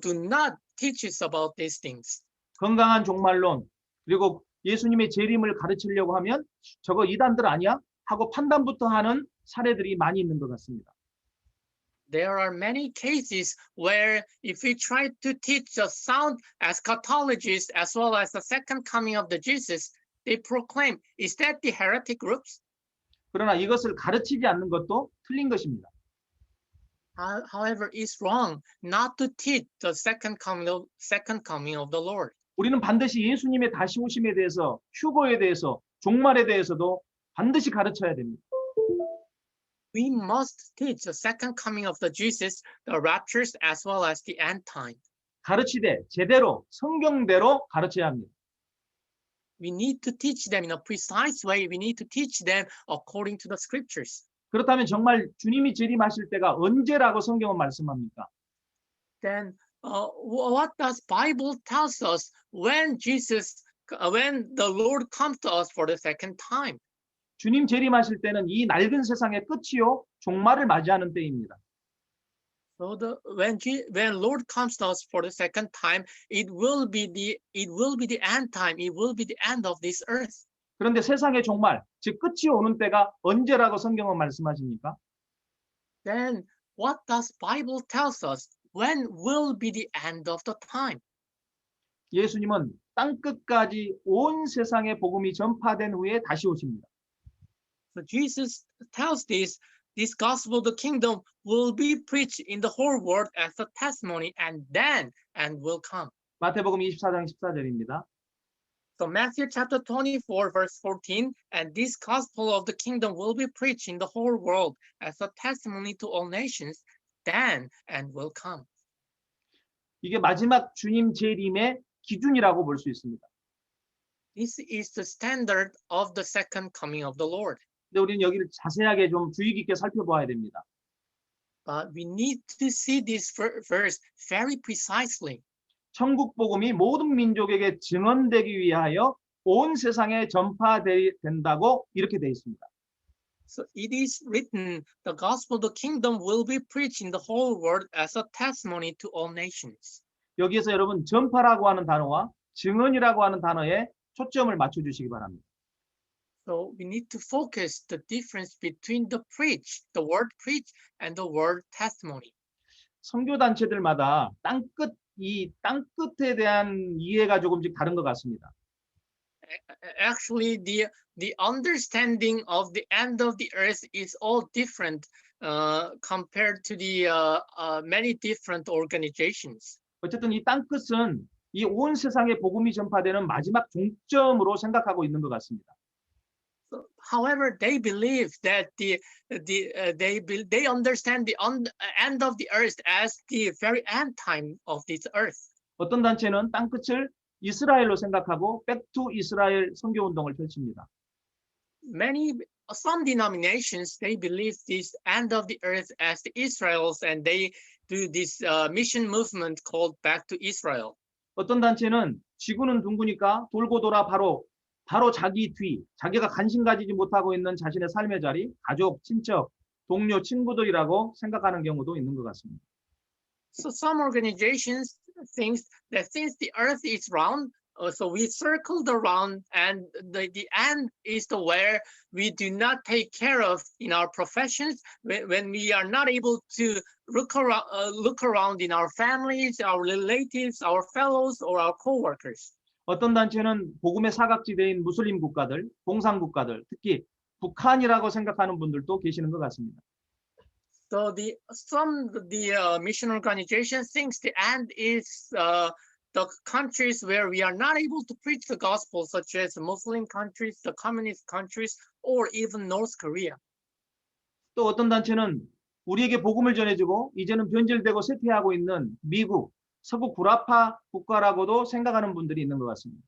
Speaker 3: do not teach us about these things.
Speaker 2: 건강한 종말론 그리고 예수님의 재림을 가르치려고 하면 저거 이단들 아니야? 하고 판단부터 하는 사례들이 많이 있는 것 같습니다.
Speaker 3: There are many cases where if we try to teach the sound eschatologists as well as the second coming of the Jesus, they proclaim, is that the heretic groups?
Speaker 2: 그러나 이것을 가르치지 않는 것도 틀린 것입니다.
Speaker 3: However, it's wrong not to teach the second coming of the Lord.
Speaker 2: 우리는 반드시 예수님의 다시 오심에 대해서, 휴거에 대해서, 종말에 대해서도 반드시 가르쳐야 됩니다.
Speaker 3: We must teach the second coming of the Jesus, the raptures, as well as the end time.
Speaker 2: 가르치되 제대로 성경대로 가르쳐야 합니다.
Speaker 3: We need to teach them in a precise way. We need to teach them according to the scriptures.
Speaker 2: 그렇다면 정말 주님이 재림하실 때가 언제라고 성경은 말씀합니까?
Speaker 3: Then what does Bible tells us when the Lord comes to us for the second time?
Speaker 2: 주님 재림하실 때는 이 낡은 세상의 끝이요 종말을 맞이하는 때입니다.
Speaker 3: So when Lord comes to us for the second time, it will be the end time. It will be the end of this earth.
Speaker 2: 그런데 세상의 종말, 즉 끝이 오는 때가 언제라고 성경은 말씀하십니까?
Speaker 3: Then what does Bible tells us? When will be the end of the time?
Speaker 2: 예수님은 땅 끝까지 온 세상의 복음이 전파된 후에 다시 오십니다.
Speaker 3: So Jesus tells this gospel of the kingdom will be preached in the whole world as a testimony, and will come.
Speaker 2: 마태복음 24장 14절입니다.
Speaker 3: So Matthew chapter 24 verse 14, and this gospel of the kingdom will be preached in the whole world as a testimony to all nations, and will come.
Speaker 2: 이게 마지막 주님 재림의 기준이라고 볼 수 있습니다.
Speaker 3: This is the standard of the second coming of the Lord.
Speaker 2: 근데 우리는 여기를 자세하게 좀 주의 깊게 살펴봐야 됩니다.
Speaker 3: But we need to see this verse very precisely.
Speaker 2: 천국 복음이 모든 민족에게 증언되기 위하여 온 세상에 전파된다고 이렇게 되어 있습니다.
Speaker 3: So it is written, the gospel of the kingdom will be preached in the whole world as a testimony to all nations.
Speaker 2: 여기에서 여러분 전파라고 하는 단어와 증언이라고 하는 단어에 초점을 맞춰주시기 바랍니다.
Speaker 3: So we need to focus the difference between the word preach and the word testimony.
Speaker 2: 선교 단체들마다 이 땅 끝에 대한 이해가 조금씩 다른 것 같습니다.
Speaker 3: Actually, the understanding of the end of the earth is all different compared to the many different organizations.
Speaker 2: 어쨌든 이 땅끝은 이 온 세상에 복음이 전파되는 마지막 종점으로 생각하고 있는 것 같습니다.
Speaker 3: However, they believe that they understand the end of the earth as the very end time of this earth.
Speaker 2: 어떤 단체는 땅끝을 이스라엘로 생각하고 백투 이스라엘 선교 운동을 펼칩니다.
Speaker 3: Some denominations, they believe this end of the earth as the Israels, and they do this mission movement called Back to Israel.
Speaker 2: 어떤 단체는 지구는 둥그니까 돌고 돌아 바로 자기 뒤, 자기가 관심 가지지 못하고 있는 자신의 삶의 자리, 가족, 친척, 동료, 친구들이라고 생각하는 경우도 있는 것 같습니다.
Speaker 3: So some organizations think that since the earth is round, so we circled around, and the end is the where we do not take care of in our professions, when we are not able to look around in our families, our relatives, our fellows, or our co-workers.
Speaker 2: 어떤 단체는 복음의 사각지대인 무슬림 국가들, 공산 국가들, 특히 북한이라고 생각하는 분들도 계시는 것 같습니다.
Speaker 3: So the mission organization thinks the end is the countries where we are not able to preach the gospel, such as Muslim countries, the communist countries, or even North Korea.
Speaker 2: 또 어떤 단체는 우리에게 복음을 전해주고 이제는 변질되고 쇠퇴하고 있는 미국, 서구 구라파 국가라고도 생각하는 분들이 있는 것 같습니다.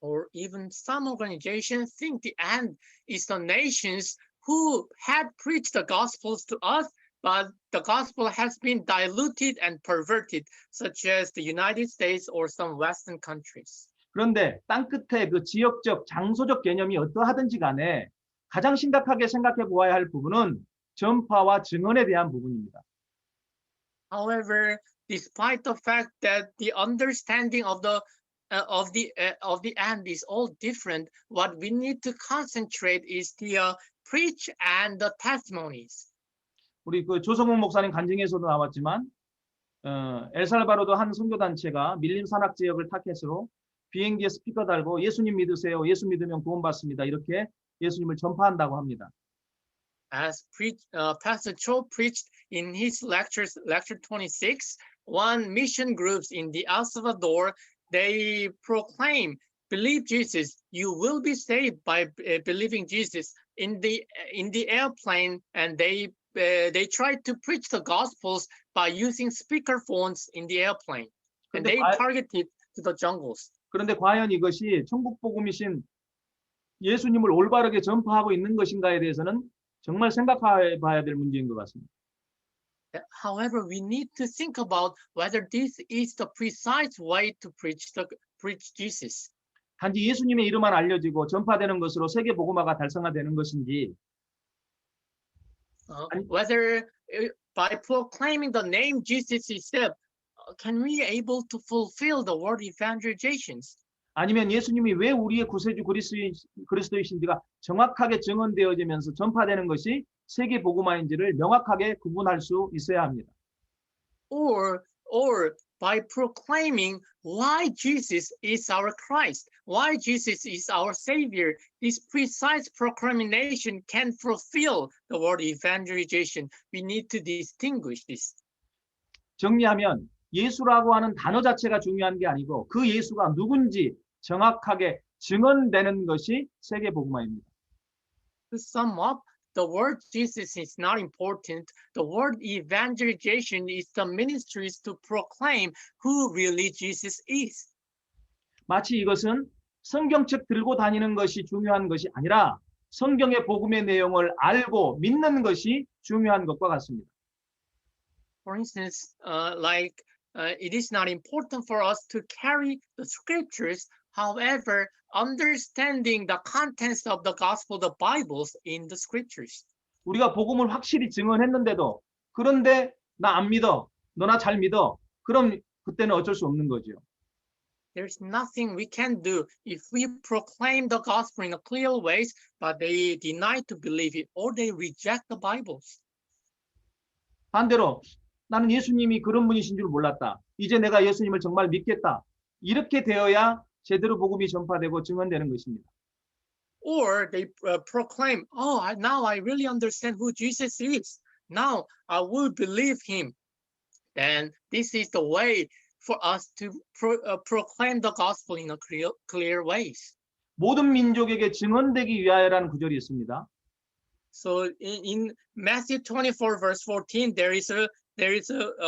Speaker 3: Or even some organizations think the end is the nations who had preached the gospels to us, but the gospel has been diluted and perverted, such as the United States or some Western countries.
Speaker 2: 그런데 땅끝에 그 지역적, 장소적 개념이 어떠하든지 간에 가장 심각하게 생각해 보아야 할 부분은 전파와 증언에 대한 부분입니다.
Speaker 3: However, despite the fact that the understanding of the end is all different, what we need to concentrate is the preach and the testimonies.
Speaker 2: 우리 그 조성욱 목사님 간증에서도 나왔지만 엘살바도르도 한 선교단체가 밀림 산악 지역을 타켓으로 비행기에 스피커 달고 예수님 믿으세요. 예수 믿으면 구원받습니다. 이렇게 예수님을 전파한다고 합니다.
Speaker 3: As Pastor Cho preached in his lecture 26, one mission groups in the El Salvador, they proclaim, believe Jesus, you will be saved by believing Jesus in the airplane, and they try to preach the gospels by using speaker phones in the airplane, and they targeted to the jungles.
Speaker 2: 그런데 과연 이것이 천국 복음이신 예수님을 올바르게 전파하고 있는 것인가에 대해서는 정말 생각해 봐야 될 문제인 것 같습니다.
Speaker 3: However, we need to think about whether this is the precise way to preach Jesus.
Speaker 2: 단지 예수님의 이름만 알려지고 전파되는 것으로 세계 복음화가 달성화되는 것인지,
Speaker 3: whether by proclaiming the name Jesus itself, can we able to fulfill the word evangelizations?
Speaker 2: 아니면 예수님이 왜 우리의 구세주 그리스도이신지가 정확하게 증언되어지면서 전파되는 것이 세계 복음화인지를 명확하게 구분할 수 있어야 합니다.
Speaker 3: Or by proclaiming why Jesus is our Christ, why Jesus is our Savior, this precise proclamation can fulfill the word evangelization. We need to distinguish this.
Speaker 2: 정리하면 예수라고 하는 단어 자체가 중요한 게 아니고 그 예수가 누군지 정확하게 증언되는 것이 세계 복음화입니다.
Speaker 3: To sum up, the word Jesus is not important. The word evangelization is the ministries to proclaim who really Jesus is.
Speaker 2: 마치 이것은 성경책 들고 다니는 것이 중요한 것이 아니라 성경의 복음의 내용을 알고 믿는 것이 중요한 것과 같습니다.
Speaker 3: For instance, it is not important for us to carry the scriptures. However, understanding the contents of the gospel, the Bibles in the scriptures.
Speaker 2: 우리가 복음을 확실히 증언했는데도 그런데 나 안 믿어, 너나 잘 믿어. 그럼 그때는 어쩔 수 없는 거죠.
Speaker 3: There's nothing we can do if we proclaim the gospel in a clear ways, but they deny to believe it or they reject the Bibles.
Speaker 2: 반대로 나는 예수님이 그런 분이신 줄 몰랐다. 이제 내가 예수님을 정말 믿겠다. 이렇게 되어야 제대로 복음이 전파되고 증언되는 것입니다.
Speaker 3: or they proclaim, oh, now I really understand who Jesus is. Now I will believe him. Then this is the way for us to proclaim the gospel in a clear ways.
Speaker 2: 모든 민족에게 증언되기 위하여라는 구절이 있습니다.
Speaker 3: So in Matthew 24 verse 14, there is a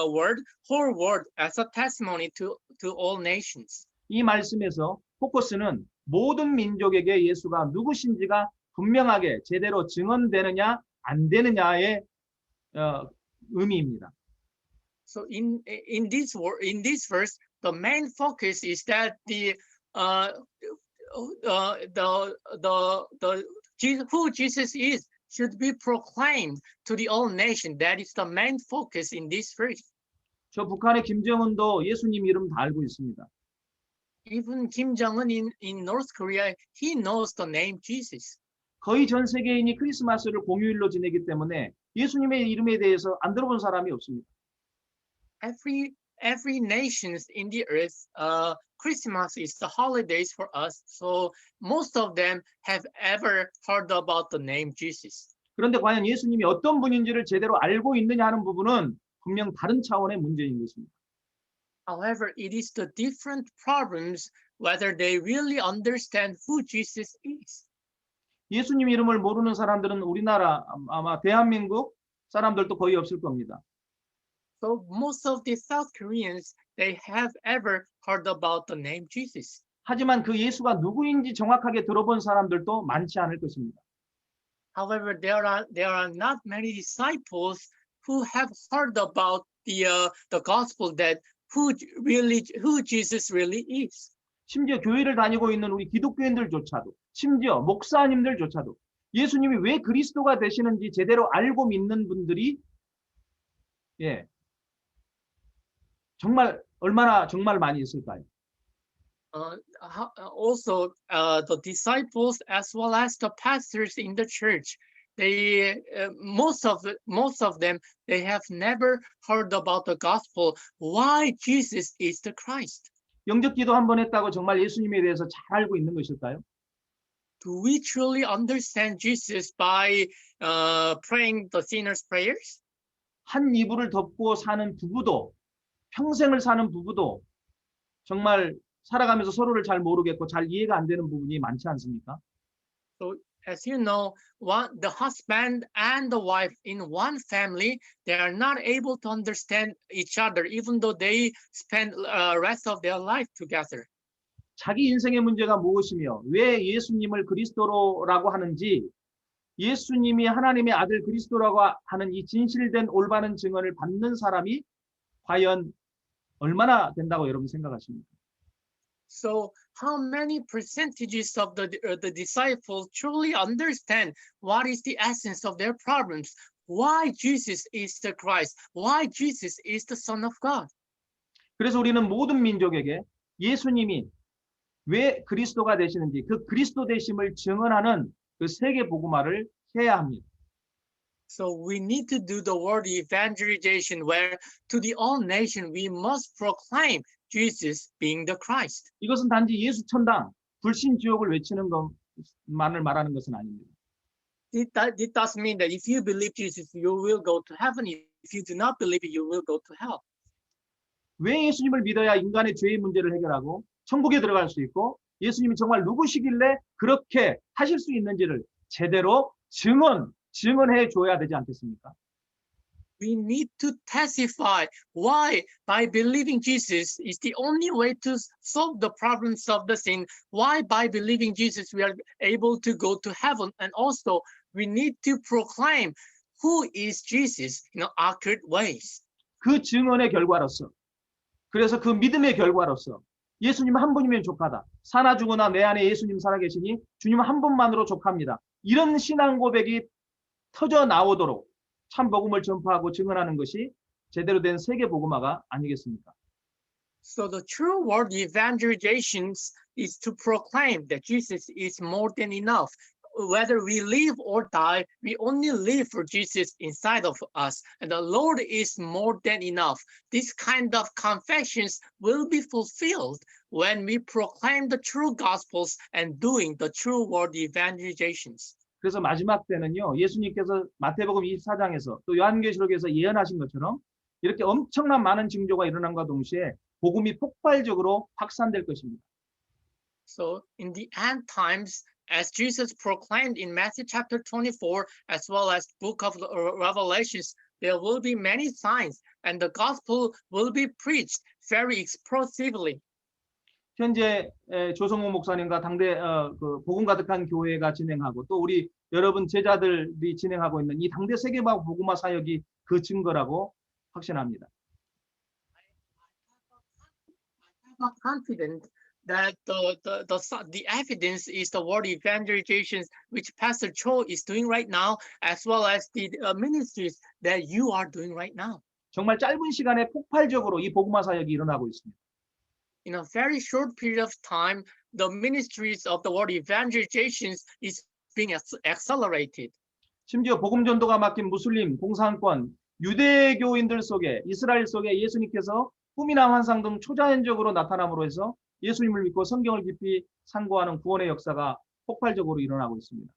Speaker 3: word, whole word as a testimony to all nations.
Speaker 2: 이 말씀에서 포커스는 모든 민족에게 예수가 누구신지가 분명하게 제대로 증언되느냐 안 되느냐의 의미입니다.
Speaker 3: So in this verse, the main focus is that who Jesus is should be proclaimed to the whole nation. That is the main focus in this verse.
Speaker 2: 저 북한의 김정은도 예수님 이름 다 알고 있습니다.
Speaker 3: Even Kim Jong-un in North Korea, he knows the name Jesus.
Speaker 2: 거의 전 세계인이 크리스마스를 공휴일로 지내기 때문에 예수님의 이름에 대해서 안 들어본 사람이 없습니다.
Speaker 3: Every nations in the earth, Christmas is the holidays for us. So most of them have ever heard about the name Jesus.
Speaker 2: 그런데 과연 예수님이 어떤 분인지를 제대로 알고 있느냐 하는 부분은 분명 다른 차원의 문제인 것입니다.
Speaker 3: However, it is the different problems whether they really understand who Jesus is.
Speaker 2: 예수님 이름을 모르는 사람들은 우리나라 아마 대한민국 사람들도 거의 없을 겁니다.
Speaker 3: So most of the South Koreans, they have ever heard about the name Jesus.
Speaker 2: 하지만 그 예수가 누구인지 정확하게 들어본 사람들도 많지 않을 것입니다.
Speaker 3: However, there are not many disciples who have heard about the gospel that who Jesus really is.
Speaker 2: 심지어 교회를 다니고 있는 우리 기독교인들조차도, 심지어 목사님들조차도 예수님이 왜 그리스도가 되시는지 제대로 알고 믿는 분들이 정말 많이 있을까요?
Speaker 3: Also, the disciples as well as the pastors in the church, they most of them, they have never heard about the gospel. Why Jesus is the Christ?
Speaker 2: 영접기도 한 번 했다고 정말 예수님에 대해서 잘 알고 있는 것일까요?
Speaker 3: Do we truly understand Jesus by praying the sinner's prayers?
Speaker 2: 한 이불을 덮고 사는 부부도, 평생을 사는 부부도 정말 살아가면서 서로를 잘 모르겠고 잘 이해가 안 되는 부분이 많지 않습니까?
Speaker 3: So as you know, the husband and the wife in one family, they are not able to understand each other, even though they spend rest of their life together.
Speaker 2: 자기 인생의 문제가 무엇이며 왜 예수님을 그리스도라고 하는지, 예수님이 하나님의 아들 그리스도라고 하는 이 진실된 올바른 증언을 받는 사람이 과연 얼마나 된다고 여러분 생각하십니까?
Speaker 3: So how many percentages of the disciples truly understand what is the essence of their problems? Why Jesus is the Christ? Why Jesus is the Son of God?
Speaker 2: 그래서 우리는 모든 민족에게 예수님이 왜 그리스도가 되시는지 그 그리스도 되심을 증언하는 그 세계 복음화를 해야 합니다.
Speaker 3: So we need to do the word evangelization where to the all nation we must proclaim Jesus being the Christ.
Speaker 2: 이것은 단지 예수 천당, 불신 지옥을 외치는 것만을 말하는 것은 아닙니다.
Speaker 3: It does mean that if you believe Jesus, you will go to heaven. If you do not believe it, you will go to hell.
Speaker 2: 왜 예수님을 믿어야 인간의 죄의 문제를 해결하고 천국에 들어갈 수 있고 예수님이 정말 누구시길래 그렇게 하실 수 있는지를 제대로 증언해 줘야 되지 않겠습니까?
Speaker 3: We need to testify why by believing Jesus is the only way to solve the problems of the sin. Why by believing Jesus we are able to go to heaven, and also we need to proclaim who is Jesus in accurate ways.
Speaker 2: 그 증언의 결과로서, 그래서 그 믿음의 결과로서 예수님 한 분이면 족하다. 사나 죽으나 내 안에 예수님 살아계시니 주님 한 분만으로 족합니다. 이런 신앙 고백이 터져 나오도록 참 복음을 전파하고 증언하는 것이 제대로 된 세계 복음화가 아니겠습니까?
Speaker 3: So the true word evangelization is to proclaim that Jesus is more than enough. whether we live or die, we only live for Jesus inside of us. And the Lord is more than enough. This kind of confessions will be fulfilled when we proclaim the true gospels and doing the true word evangelizations.
Speaker 2: 그래서 마지막 때는요, 예수님께서 마태복음 24장에서 또 요한계시록에서 예언하신 것처럼 이렇게 엄청난 많은 징조가 일어난과 동시에 복음이 폭발적으로 확산될 것입니다.
Speaker 3: So in the end times, as Jesus proclaimed in Matthew chapter 24, as well as book of Revelations, there will be many signs and the gospel will be preached very explosively.
Speaker 2: 현재 조성호 목사님과 당대 그 복음 가득한 교회가 진행하고 또 우리 여러분 제자들이 진행하고 있는 이 당대 세계화 복음화 사역이 그 증거라고 확신합니다.
Speaker 3: I'm confident that the evidence is the word evangelizations which Pastor Cho is doing right now, as well as the ministries that you are doing right now.
Speaker 2: 정말 짧은 시간에 폭발적으로 이 복음화 사역이 일어나고 있습니다.
Speaker 3: In a very short period of time, the ministries of the word evangelizations is being accelerated.
Speaker 2: 심지어 복음 전도가 맡긴 무슬림, 공산권, 유대교인들 속에 이스라엘 속에 예수님께서 꿈이나 환상 등 초자연적으로 나타남으로 해서 예수님을 믿고 성경을 깊이 상고하는 구원의 역사가 폭발적으로 일어나고 있습니다.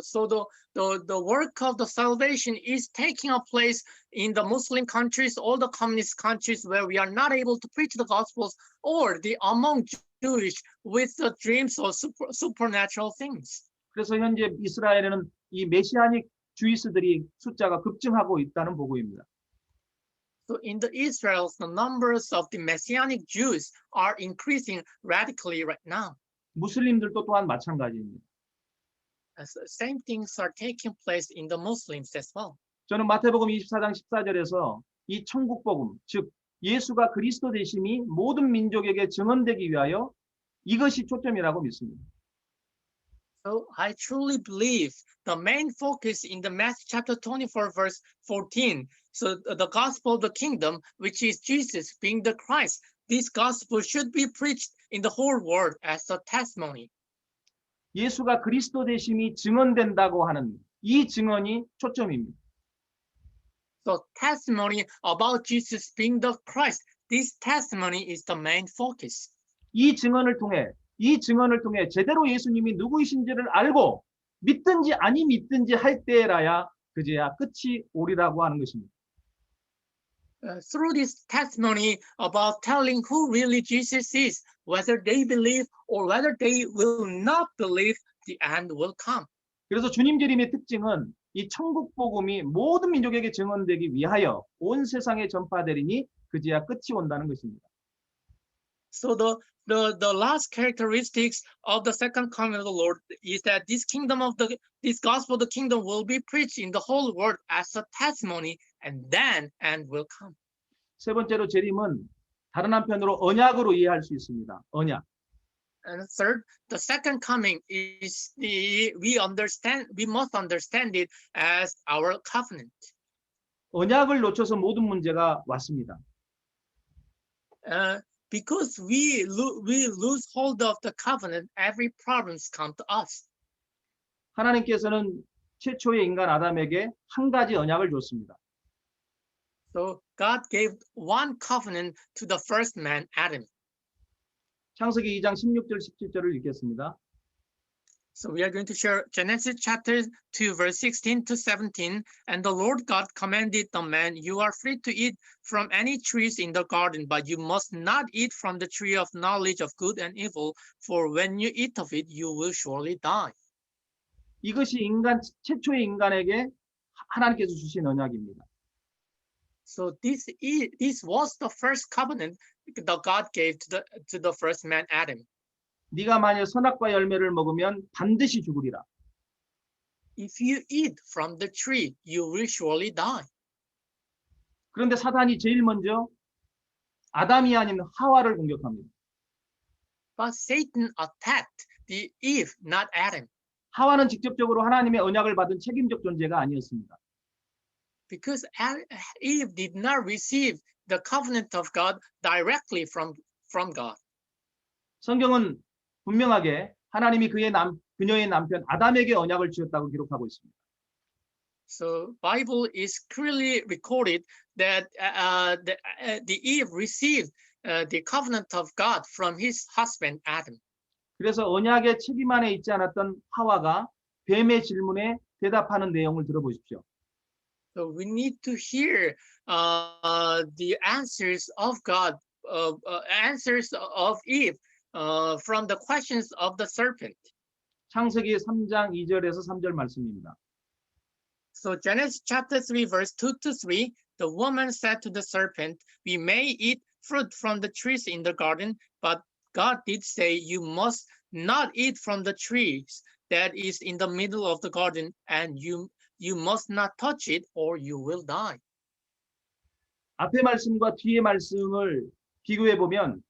Speaker 3: So the work of the salvation is taking a place in the Muslim countries, all the communist countries where we are not able to preach the gospels, or the among Jewish with the dreams of supernatural things.
Speaker 2: 그래서 현재 이스라엘에는 이 메시아닉 주이스들이 숫자가 급증하고 있다는 보고입니다.
Speaker 3: So in the Israel, the numbers of the Messianic Jews are increasing radically right now.
Speaker 2: 무슬림들도 또한 마찬가지입니다.
Speaker 3: Same things are taking place in the Muslims as well.
Speaker 2: 저는 마태복음 24장 14절에서 이 천국 복음, 즉 예수가 그리스도 되심이 모든 민족에게 증언되기 위하여 이것이 초점이라고 믿습니다.
Speaker 3: So I truly believe the main focus in the Matthew chapter 24 verse 14. So the gospel of the kingdom, which is Jesus being the Christ, this gospel should be preached in the whole world as a testimony.
Speaker 2: 예수가 그리스도 되심이 증언된다고 하는 이 증언이 초점입니다.
Speaker 3: So testimony about Jesus being the Christ, this testimony is the main focus.
Speaker 2: 이 증언을 통해 제대로 예수님이 누구이신지를 알고 믿든지 아니 믿든지 할 때라야 그제야 끝이 오리라고 하는 것입니다.
Speaker 3: Through this testimony about telling who really Jesus is, whether they believe or whether they will not believe, the end will come.
Speaker 2: 그래서 주님 재림의 특징은 이 천국 복음이 모든 민족에게 증언되기 위하여 온 세상에 전파되리니 그제야 끝이 온다는 것입니다.
Speaker 3: So the last characteristics of the second coming of the Lord is that this gospel of the kingdom will be preached in the whole world as a testimony, and then end will come.
Speaker 2: 세 번째로 재림은 다른 한편으로 언약으로 이해할 수 있습니다. 언약.
Speaker 3: And third, the second coming is we must understand it as our covenant.
Speaker 2: 언약을 놓쳐서 모든 문제가 왔습니다.
Speaker 3: Because we lose hold of the covenant, every problems come to us.
Speaker 2: 하나님께서는 최초의 인간 아담에게 한 가지 언약을 줬습니다.
Speaker 3: So God gave one covenant to the first man, Adam.
Speaker 2: 창세기 2장 16절 17절을 읽겠습니다.
Speaker 3: So we are going to share Genesis chapter 2, verse 16 to 17. And the Lord God commanded the man, you are free to eat from any trees in the garden, but you must not eat from the tree of knowledge of good and evil, for when you eat of it, you will surely die.
Speaker 2: 이것이 최초의 인간에게 하나님께서 주신 언약입니다.
Speaker 3: So this was the first covenant that God gave to the first man, Adam.
Speaker 2: 네가 만일 선악과 열매를 먹으면 반드시 죽으리라.
Speaker 3: If you eat from the tree, you will surely die.
Speaker 2: 그런데 사단이 제일 먼저 아담이 아닌 하와를 공격합니다.
Speaker 3: But Satan attacked the Eve, not Adam.
Speaker 2: 하와는 직접적으로 하나님의 언약을 받은 책임적 존재가 아니었습니다.
Speaker 3: Because Eve did not receive the covenant of God directly from God.
Speaker 2: 성경은 분명하게 하나님이 그의 그녀의 남편 아담에게 언약을 주었다고 기록하고 있습니다.
Speaker 3: So Bible is clearly recorded that the Eve received the covenant of God from his husband Adam.
Speaker 2: 그래서 언약의 책임 안에 있지 않았던 하와가 뱀의 질문에 대답하는 내용을 들어보십시오.
Speaker 3: So we need to hear the answers of God, answers of Eve from the questions of the serpent.
Speaker 2: 창세기 3장 2절에서 3절 말씀입니다.
Speaker 3: So Genesis chapter 3, verse 2 to 3, the woman said to the serpent, we may eat fruit from the trees in the garden, but God did say, you must not eat from the trees that is in the middle of the garden, and you must not touch it or you will die.
Speaker 2: 앞의 말씀과 뒤의 말씀을 비교해 보면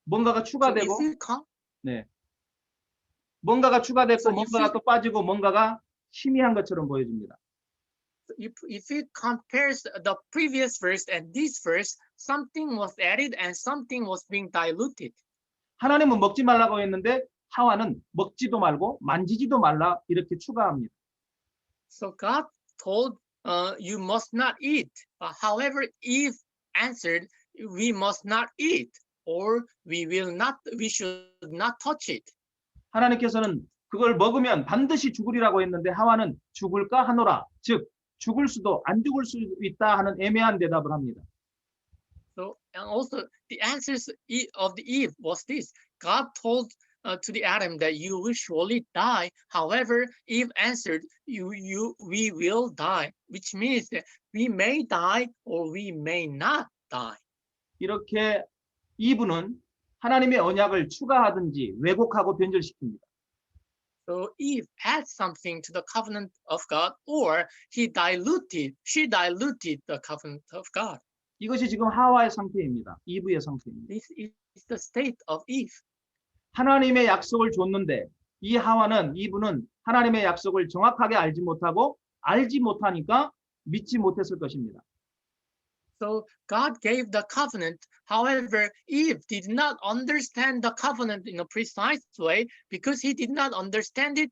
Speaker 2: 뭔가가
Speaker 3: So if
Speaker 2: 추가되고
Speaker 3: you come,
Speaker 2: 뭔가가 추가됐고
Speaker 3: So if
Speaker 2: 뭔가가
Speaker 3: you-
Speaker 2: 또 빠지고 뭔가가 희미한 것처럼 보여집니다.
Speaker 3: if it compares the previous verse and this verse, something was added and something was being diluted.
Speaker 2: 하나님은 먹지 말라고 했는데 하와는 먹지도 말고 만지지도 말라 이렇게 추가합니다.
Speaker 3: So God told you must not eat. However, Eve answered, we must not eat, or we should not touch it.
Speaker 2: 하나님께서는 그걸 먹으면 반드시 죽으리라고 했는데 하와는 죽을까 하노라. 즉 죽을 수도 안 죽을 수도 있다 하는 애매한 대답을 합니다.
Speaker 3: So, and also the answers of the Eve was this: God told to the Adam that you will surely die. However, Eve answered, we will die, which means that we may die or we may not die.
Speaker 2: 이렇게 이브는 하나님의 언약을 추가하든지 왜곡하고 변절시킵니다.
Speaker 3: So Eve adds something to the covenant of God, or she diluted the covenant of God.
Speaker 2: 이것이 지금 하와의 상태입니다. 이브의 상태입니다.
Speaker 3: This is the state of Eve.
Speaker 2: 하나님의 약속을 줬는데 이 하와는 이브는 하나님의 약속을 정확하게 알지 못하니까 믿지 못했을 것입니다.
Speaker 3: So God gave the covenant. However, Eve did not understand the covenant in a precise way because he did not understand it.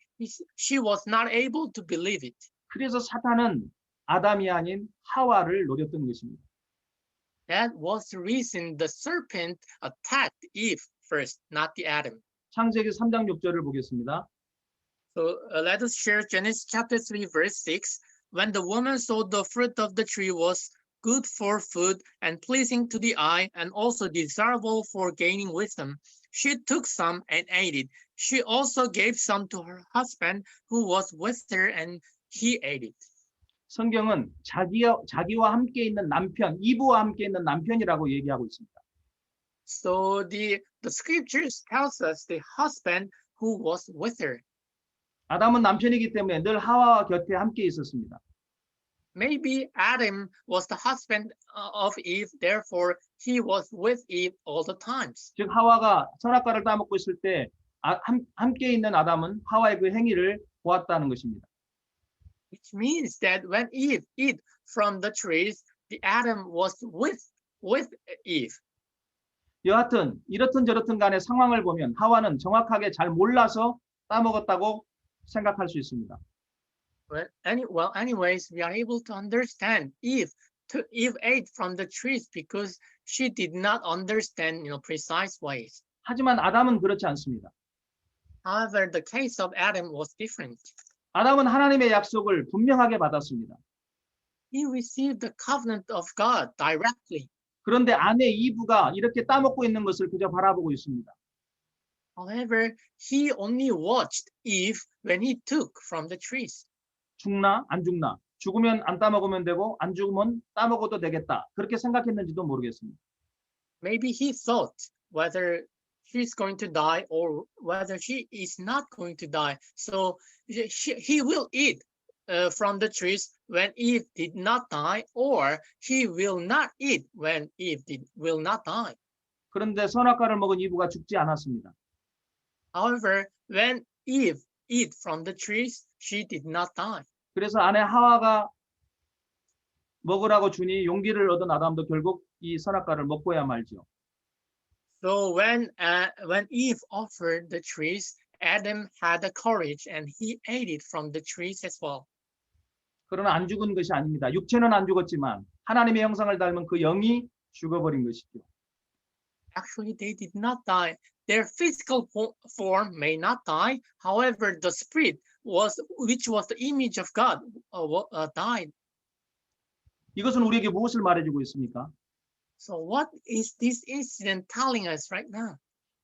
Speaker 3: She was not able to believe it.
Speaker 2: 그래서 사탄은 아담이 아닌 하와를 노렸던 것입니다.
Speaker 3: That was the reason the serpent attacked Eve first, not the Adam.
Speaker 2: 창세기 3장 6절을 보겠습니다.
Speaker 3: So let us share Genesis chapter 3, verse 6. When the woman saw the fruit of the tree was good for food and pleasing to the eye and also desirable for gaining wisdom, she took some and ate it. She also gave some to her husband who was with her and he ate it.
Speaker 2: 성경은 자기와 함께 있는 남편, 이브와 함께 있는 남편이라고 얘기하고 있습니다.
Speaker 3: So the scriptures tells us the husband who was with her.
Speaker 2: 아담은 남편이기 때문에 늘 하와와 곁에 함께 있었습니다.
Speaker 3: Maybe Adam was the husband of Eve, therefore he was with Eve all the times.
Speaker 2: 즉 하와가 선악과를 따먹고 있을 때 함께 있는 아담은 하와의 그 행위를 보았다는 것입니다.
Speaker 3: Which means that when Eve ate from the trees, the Adam was with Eve.
Speaker 2: 여하튼 이렇든 저렇든 간의 상황을 보면 하와는 정확하게 잘 몰라서 따먹었다고 생각할 수 있습니다.
Speaker 3: Anyways, we are able to understand Eve ate from the trees because she did not understand, precise ways.
Speaker 2: 하지만 아담은 그렇지 않습니다.
Speaker 3: However, the case of Adam was different.
Speaker 2: 아담은 하나님의 약속을 분명하게 받았습니다.
Speaker 3: He received the covenant of God directly.
Speaker 2: 그런데 아내 이브가 이렇게 따먹고 있는 것을 그저 바라보고 있습니다.
Speaker 3: However, he only watched Eve when he took from the trees.
Speaker 2: 죽나 안 죽나, 죽으면 안 따먹으면 되고 안 죽으면 따먹어도 되겠다, 그렇게 생각했는지도 모르겠습니다.
Speaker 3: Maybe he thought whether she's going to die or whether she is not going to die. So he will eat from the trees when Eve did not die, or he will not eat when Eve will not die.
Speaker 2: 그런데 선악과를 먹은 이브가 죽지 않았습니다.
Speaker 3: However, when Eve ate from the trees, she did not die.
Speaker 2: 그래서 아내 하와가 먹으라고 주니 용기를 얻은 아담도 결국 이 선악과를 먹고야 말죠.
Speaker 3: So when Eve offered the trees Adam had the courage and he ate it from the trees as well.
Speaker 2: 그러나 안 죽은 것이 아닙니다. 육체는 안 죽었지만 하나님의 형상을 닮은 그 영이 죽어버린 것이죠.
Speaker 3: Actually, they did not die. Their physical form may not die. However, the spirit which was the image of God, died.
Speaker 2: 이것은 우리에게 무엇을 말해주고 있습니까?
Speaker 3: So what is this incident telling us right now?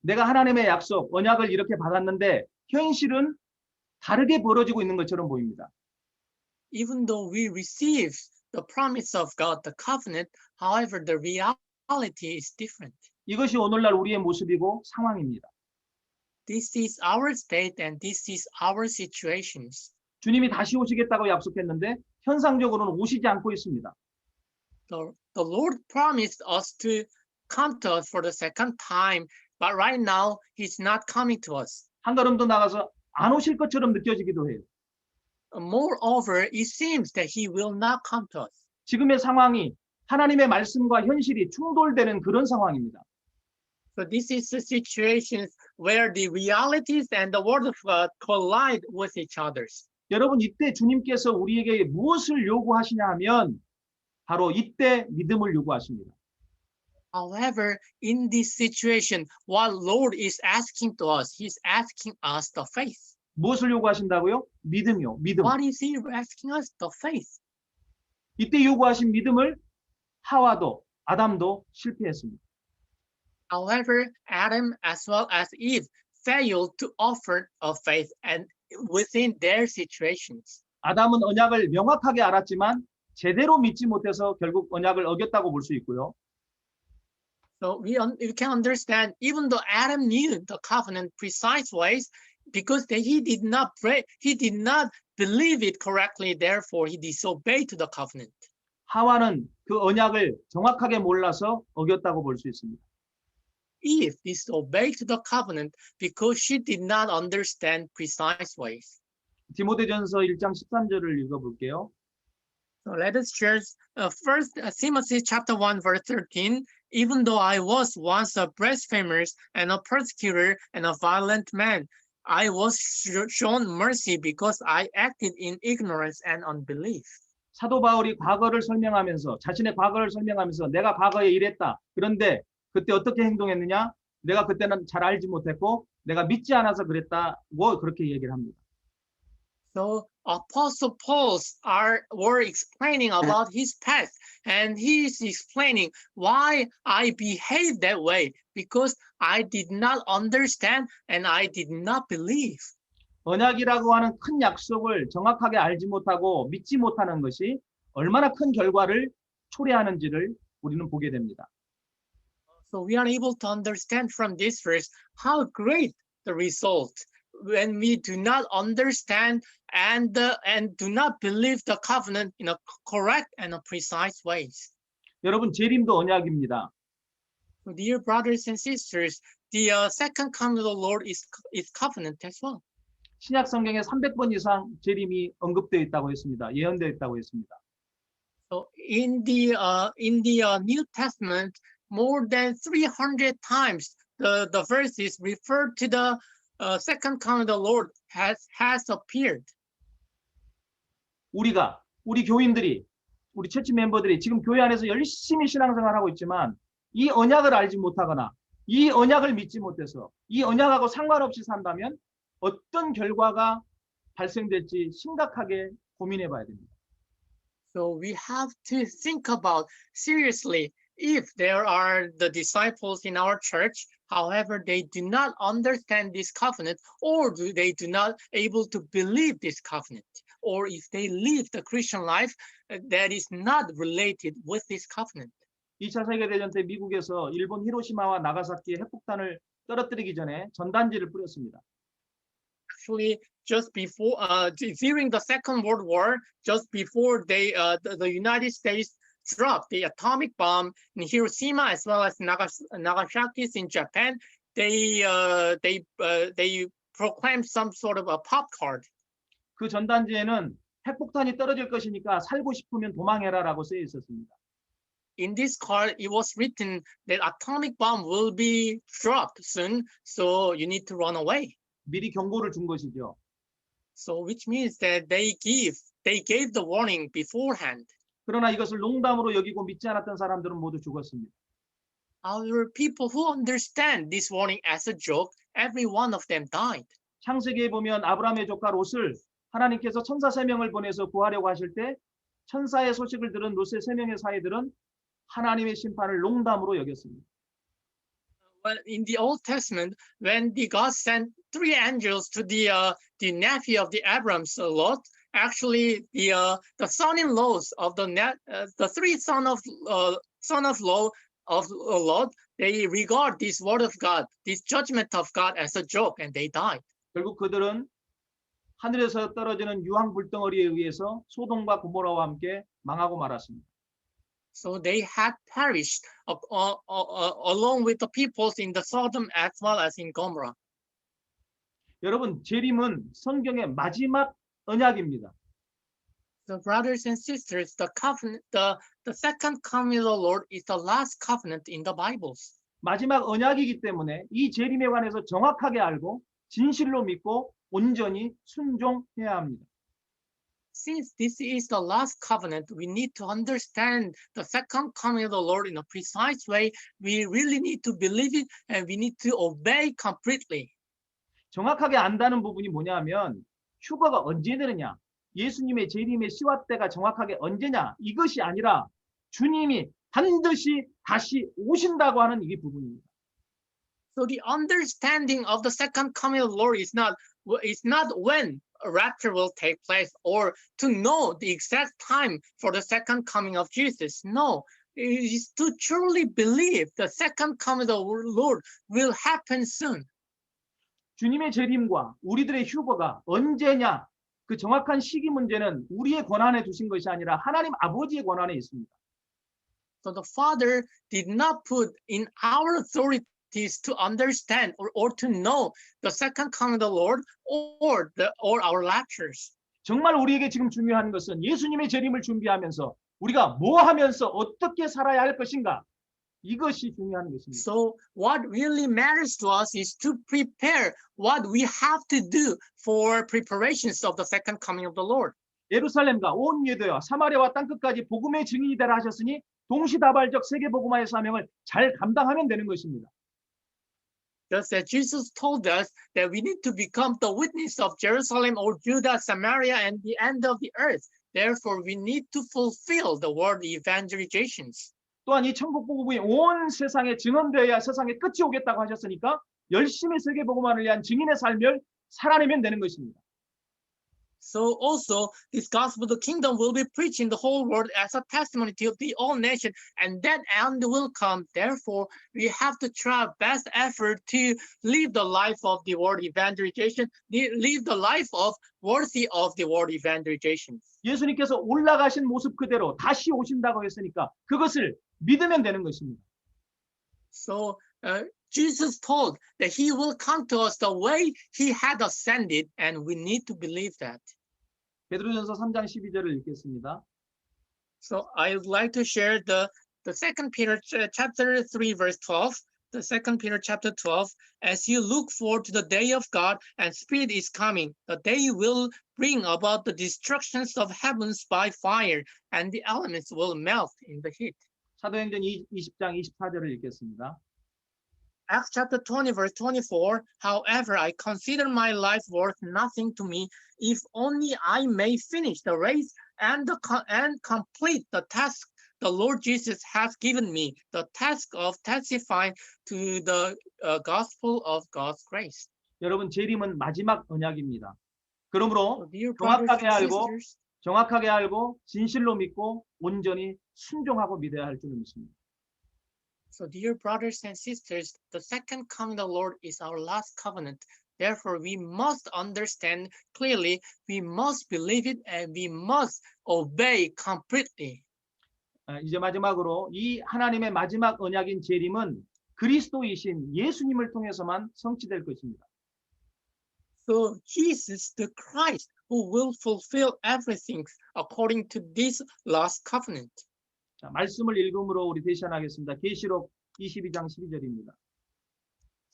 Speaker 2: 내가 하나님의 약속, 언약을 이렇게 받았는데 현실은 다르게 벌어지고 있는 것처럼 보입니다.
Speaker 3: Even though we receive the promise of God, the covenant, however, the reality is different.
Speaker 2: 이것이 오늘날 우리의 모습이고 상황입니다.
Speaker 3: This is our state and this is our situations.
Speaker 2: 주님이 다시 오시겠다고 약속했는데 현상적으로는 오시지 않고 있습니다.
Speaker 3: The Lord promised us to come to us for the second time, but right now He's not coming to us.
Speaker 2: 한 걸음 더 나가서 안 오실 것처럼 느껴지기도 해요.
Speaker 3: Moreover, it seems that He will not come to us.
Speaker 2: 지금의 상황이 하나님의 말씀과 현실이 충돌되는 그런 상황입니다.
Speaker 3: So this is the situation where the realities and the word of God collide with each other.
Speaker 2: 여러분, 이때 주님께서 우리에게 무엇을 요구하시냐 하면 바로 이때 믿음을 요구하십니다.
Speaker 3: However, in this situation, what Lord is asking to us, He's asking us the faith.
Speaker 2: 무엇을 요구하신다고요? 믿음이요. 믿음.
Speaker 3: What is He asking us? The faith.
Speaker 2: 이때 요구하신 믿음을 하와도 아담도 실패했습니다.
Speaker 3: However, Adam as well as Eve failed to offer a faith and within their situations.
Speaker 2: 아담은 언약을 명확하게 알았지만 제대로 믿지 못해서 결국 언약을 어겼다고 볼 수 있고요.
Speaker 3: So we can understand, even though Adam knew the covenant precise ways, because he did not pray, he did not believe it correctly, therefore he disobeyed to the covenant.
Speaker 2: 하와는 그 언약을 정확하게 몰라서 어겼다고 볼 수 있습니다.
Speaker 3: Eve disobeyed to the covenant because she did not understand precise ways.
Speaker 2: 디모데전서 1장 13절을 읽어볼게요.
Speaker 3: So let us share first Timothy chapter 1 verse 13. Even though I was once a blasphemer and a persecutor and a violent man, I was shown mercy because I acted in ignorance and unbelief.
Speaker 2: 사도 바울이 과거를 설명하면서 자신의 과거를 설명하면서 내가 과거에 이랬다. 그런데 그때 어떻게 행동했느냐? 내가 그때는 잘 알지 못했고 내가 믿지 않아서 그랬다고 그렇게 얘기를 합니다.
Speaker 3: So Apostle Paul were explaining about his past, and he is explaining why I behaved that way because I did not understand and I did not believe.
Speaker 2: 언약이라고 하는 큰 약속을 정확하게 알지 못하고 믿지 못하는 것이 얼마나 큰 결과를 초래하는지를 우리는 보게 됩니다.
Speaker 3: So we are able to understand from this verse how great the result when we do not understand and do not believe the covenant in a correct and a precise ways.
Speaker 2: 여러분, 재림도 언약입니다.
Speaker 3: So dear brothers and sisters, the second coming of the Lord is covenant as well.
Speaker 2: 신약 성경에 300번 이상 재림이 언급되어 있다고 했습니다. 예언되어 있다고 했습니다.
Speaker 3: So in the New Testament, more than 300 times the verses referred to the second coming of the Lord has appeared.
Speaker 2: 우리 교인들이, 우리 처치 멤버들이 지금 교회 안에서 열심히 신앙생활하고 있지만 이 언약을 알지 못하거나 이 언약을 믿지 못해서 이 언약하고 상관없이 산다면 어떤 결과가 발생될지 심각하게 고민해 봐야 됩니다.
Speaker 3: So we have to think about seriously if there are the disciples in our church, however, they do not understand this covenant or they do not able to believe this covenant, or if they live the Christian life that is not related with this covenant.
Speaker 2: 2차 세계대전 때 미국에서 일본 히로시마와 나가사키에 핵폭탄을 떨어뜨리기 전에 전단지를 뿌렸습니다.
Speaker 3: Actually, just before, during the Second World War, just before the United States dropped the atomic bomb in Hiroshima as well as Nagasaki in Japan, they proclaimed some sort of a pop card.
Speaker 2: 그 전단지에는 핵폭탄이 떨어질 것이니까 살고 싶으면 도망해라라고 쓰여 있었습니다.
Speaker 3: In this card, it was written that atomic bomb will be dropped soon, so you need to run away.
Speaker 2: 미리 경고를 준 것이죠.
Speaker 3: So which means that they gave the warning beforehand.
Speaker 2: 그러나 이것을 농담으로 여기고 믿지 않았던 사람들은 모두 죽었습니다.
Speaker 3: However, people who understand this warning as a joke, every one of them died.
Speaker 2: 창세기에 보면 아브라함의 조카 롯을 하나님께서 천사 3명을 보내서 구하려고 하실 때 천사의 소식을 들은 롯의 3명의 사이들은 하나님의 심판을 농담으로 여겼습니다.
Speaker 3: Well, in the Old Testament, when the God sent 3 angels to the nephew of the Abraham's Lot, actually the son-in-laws of the 3 son of Lot, they regard this word of God, this judgment of God as a joke, and they died.
Speaker 2: 결국 그들은 하늘에서 떨어지는 유황 불덩어리에 의해서 소돔과 고모라와 함께 망하고 말았습니다.
Speaker 3: So they had perished along with the peoples in the Sodom as well as in Gomorrah.
Speaker 2: 여러분, 재림은 성경의 마지막 언약입니다.
Speaker 3: So brothers and sisters, the second coming of the Lord is the last covenant in the Bibles.
Speaker 2: 마지막 언약이기 때문에 이 재림에 관해서 정확하게 알고 진실로 믿고 온전히 순종해야 합니다.
Speaker 3: Since this is the last covenant, we need to understand the second coming of the Lord in a precise way. We really need to believe it and we need to obey completely.
Speaker 2: 정확하게 안다는 부분이 뭐냐면 휴거가 언제 되느냐, 예수님의 재림의 시와 때가 정확하게 언제냐, 이것이 아니라 주님이 반드시 다시 오신다고 하는 이 부분입니다.
Speaker 3: So the understanding of the second coming of the Lord is not when a rapture will take place or to know the exact time for the second coming of Jesus. No, it is to truly believe the second coming of the Lord will happen soon.
Speaker 2: 주님의 재림과 우리들의 휴거가 언제냐, 그 정확한 시기 문제는 우리의 권한에 두신 것이 아니라 하나님 아버지의 권한에 있습니다.
Speaker 3: So the Father did not put in our authorities to understand or to know the second coming of the Lord or our raptures.
Speaker 2: 정말 우리에게 지금 중요한 것은 예수님의 재림을 준비하면서 우리가 뭐 하면서 어떻게 살아야 할 것인가, 이것이 중요한 것입니다.
Speaker 3: So what really matters to us is to prepare what we have to do for preparations of the second coming of the Lord.
Speaker 2: 예루살렘과 온 유대와 사마리아와 땅끝까지 복음의 증인이 되라 하셨으니 동시다발적 세계복음화의 사명을 잘 감당하면 되는 것입니다.
Speaker 3: Just as Jesus told us that we need to become the witness of Jerusalem or Judah, Samaria, and the end of the earth. Therefore, we need to fulfill the word evangelizations.
Speaker 2: 또한 이 천국 복음이 온 세상에 증언되어야 세상에 끝이 오겠다고 하셨으니까 열심히 세계복음화를 위한 증인의 삶을 살아내면 되는 것입니다.
Speaker 3: So also, this gospel of the kingdom will be preached in the whole world as a testimony to the all nation, and that end will come. Therefore, we have to try our best effort to live the life of the word evangelization, live the life of worthy of the word evangelization.
Speaker 2: 예수님께서 올라가신 모습 그대로 다시 오신다고 했으니까 그것을 믿으면 되는 것입니다.
Speaker 3: So Jesus told that he will come to us the way he had ascended, and we need to believe that.
Speaker 2: 베드로전서 3장 12절을 읽겠습니다.
Speaker 3: So I would like to share the 2 Peter chapter 3 verse 12. The 2 Peter chapter 12, as you look forward to the day of God and Spirit is coming, the day will bring about the destructions of heavens by fire, and the elements will melt in the heat.
Speaker 2: 사도행전 20장 24절을 읽겠습니다.
Speaker 3: Acts chapter 20 verse 24, however, I consider my life worth nothing to me, if only I may finish the race and complete the task the Lord Jesus has given me, the task of testifying to the gospel of God's grace.
Speaker 2: 여러분, 재림은 마지막 언약입니다. 그러므로
Speaker 3: So dear brothers
Speaker 2: 정확하게
Speaker 3: and
Speaker 2: 알고
Speaker 3: sisters,
Speaker 2: 정확하게 알고 진실로 믿고 온전히 순종하고 믿어야 할 줄 믿습니다.
Speaker 3: So dear brothers and sisters, the second coming of the Lord is our last covenant. Therefore, we must understand clearly, we must believe it, and we must obey completely.
Speaker 2: 이제 마지막으로 이 하나님의 마지막 언약인 재림은 그리스도이신 예수님을 통해서만 성취될 것입니다.
Speaker 3: So Jesus, the Christ, who will fulfill everything according to this last covenant.
Speaker 2: 자, 말씀을 읽음으로 우리 대신하겠습니다. 계시록 22장 12절입니다.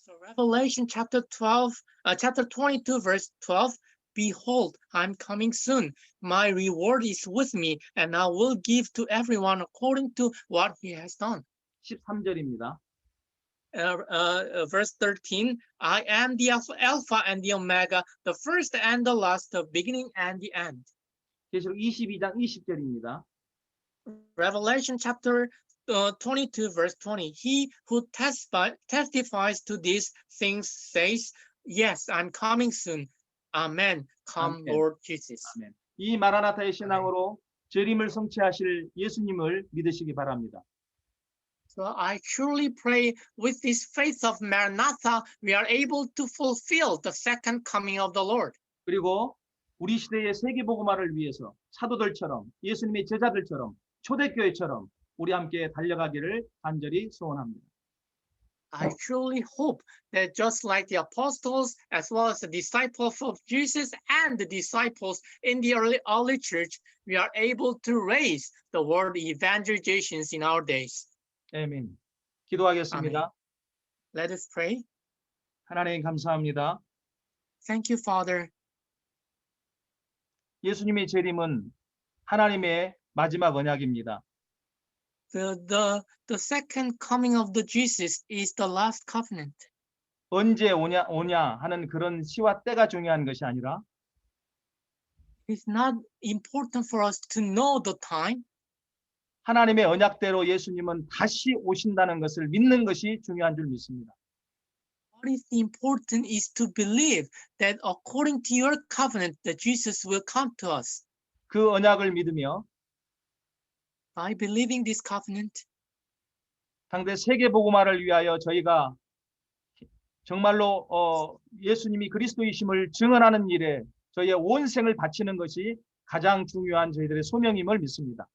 Speaker 3: So Revelation chapter 12, chapter 22, verse 12. Behold, I'm coming soon. My reward is with me, and I will give to everyone according to what he has done.
Speaker 2: 13절입니다.
Speaker 3: Verse 13, I am the Alpha and the Omega, the first and the last, the beginning and the end.
Speaker 2: 계시록 22장 20절입니다.
Speaker 3: Revelation chapter 22, verse 20, he who testifies to these things says, yes, I'm coming soon. Amen. Come,
Speaker 2: Amen.
Speaker 3: Lord Jesus.
Speaker 2: 아멘. 이 마라나타의 신앙으로 재림을 성취하실 예수님을 믿으시기 바랍니다.
Speaker 3: So I truly pray with this faith of Maranatha, we are able to fulfill the second coming of the Lord.
Speaker 2: 그리고 우리 시대의 세계복음화를 위해서 사도들처럼 예수님의 제자들처럼 초대교회처럼 우리 함께 달려가기를 간절히 소원합니다.
Speaker 3: I truly hope that just like the apostles, as well as the disciples of Jesus and the disciples in the early church, we are able to raise the word evangelizations in our days.
Speaker 2: 아멘. 기도하겠습니다.
Speaker 3: Let us pray.
Speaker 2: 하나님 감사합니다.
Speaker 3: Thank you, Father.
Speaker 2: 예수님의 재림은 하나님의 마지막 언약입니다.
Speaker 3: The second coming of the Jesus is the last covenant.
Speaker 2: 언제 오냐 하는 그런 시와 때가 중요한 것이 아니라
Speaker 3: It's not important for us to know the time.
Speaker 2: 하나님의 언약대로 예수님은 다시 오신다는 것을 믿는 것이 중요한 줄 믿습니다.
Speaker 3: What is important is to believe that according to your covenant, that Jesus will come to us.
Speaker 2: 그 언약을 믿으며
Speaker 3: By believing this covenant,
Speaker 2: 상대 세계복음화를 위하여 저희가 정말로 예수님이 그리스도이심을 증언하는 일에 저희의 온 생을 바치는 것이 가장 중요한 저희들의 소명임을 믿습니다.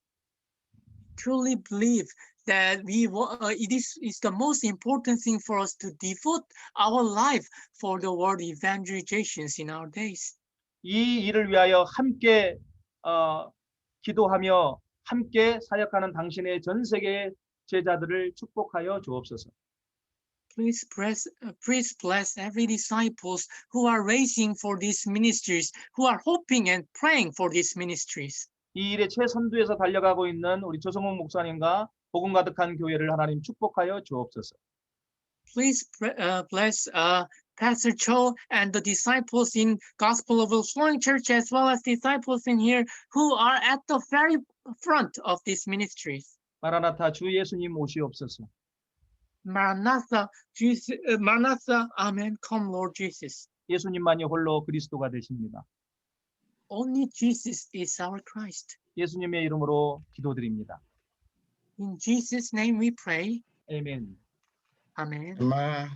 Speaker 3: truly believe that it is the most important thing for us to devote our life for the word evangelizations in our days.
Speaker 2: 이 일을 위하여 함께 기도하며 함께 사역하는 당신의 전 세계 제자들을 축복하여 주옵소서.
Speaker 3: Please bless every disciples who are raising for these ministries, who are hoping and praying for these ministries.
Speaker 2: 이 일에 최선두에서 달려가고 있는 우리 조성욱 목사님과 복음 가득한 교회를 하나님 축복하여 주옵소서.
Speaker 3: Please bless Pastor Cho and the disciples in Gospel Overflowing Church, as well as disciples in here who are at the very front of these ministries.
Speaker 2: 마라나타 주 예수님 오시옵소서.
Speaker 3: Maranatha, Jesus, Maranatha, Amen. Come, Lord Jesus.
Speaker 2: 예수님만이 홀로 그리스도가 되십니다.
Speaker 3: Only Jesus is our Christ.
Speaker 2: 예수님의 이름으로 기도드립니다.
Speaker 3: In Jesus' name we pray.
Speaker 2: 아멘.
Speaker 3: Amen.
Speaker 1: Amen.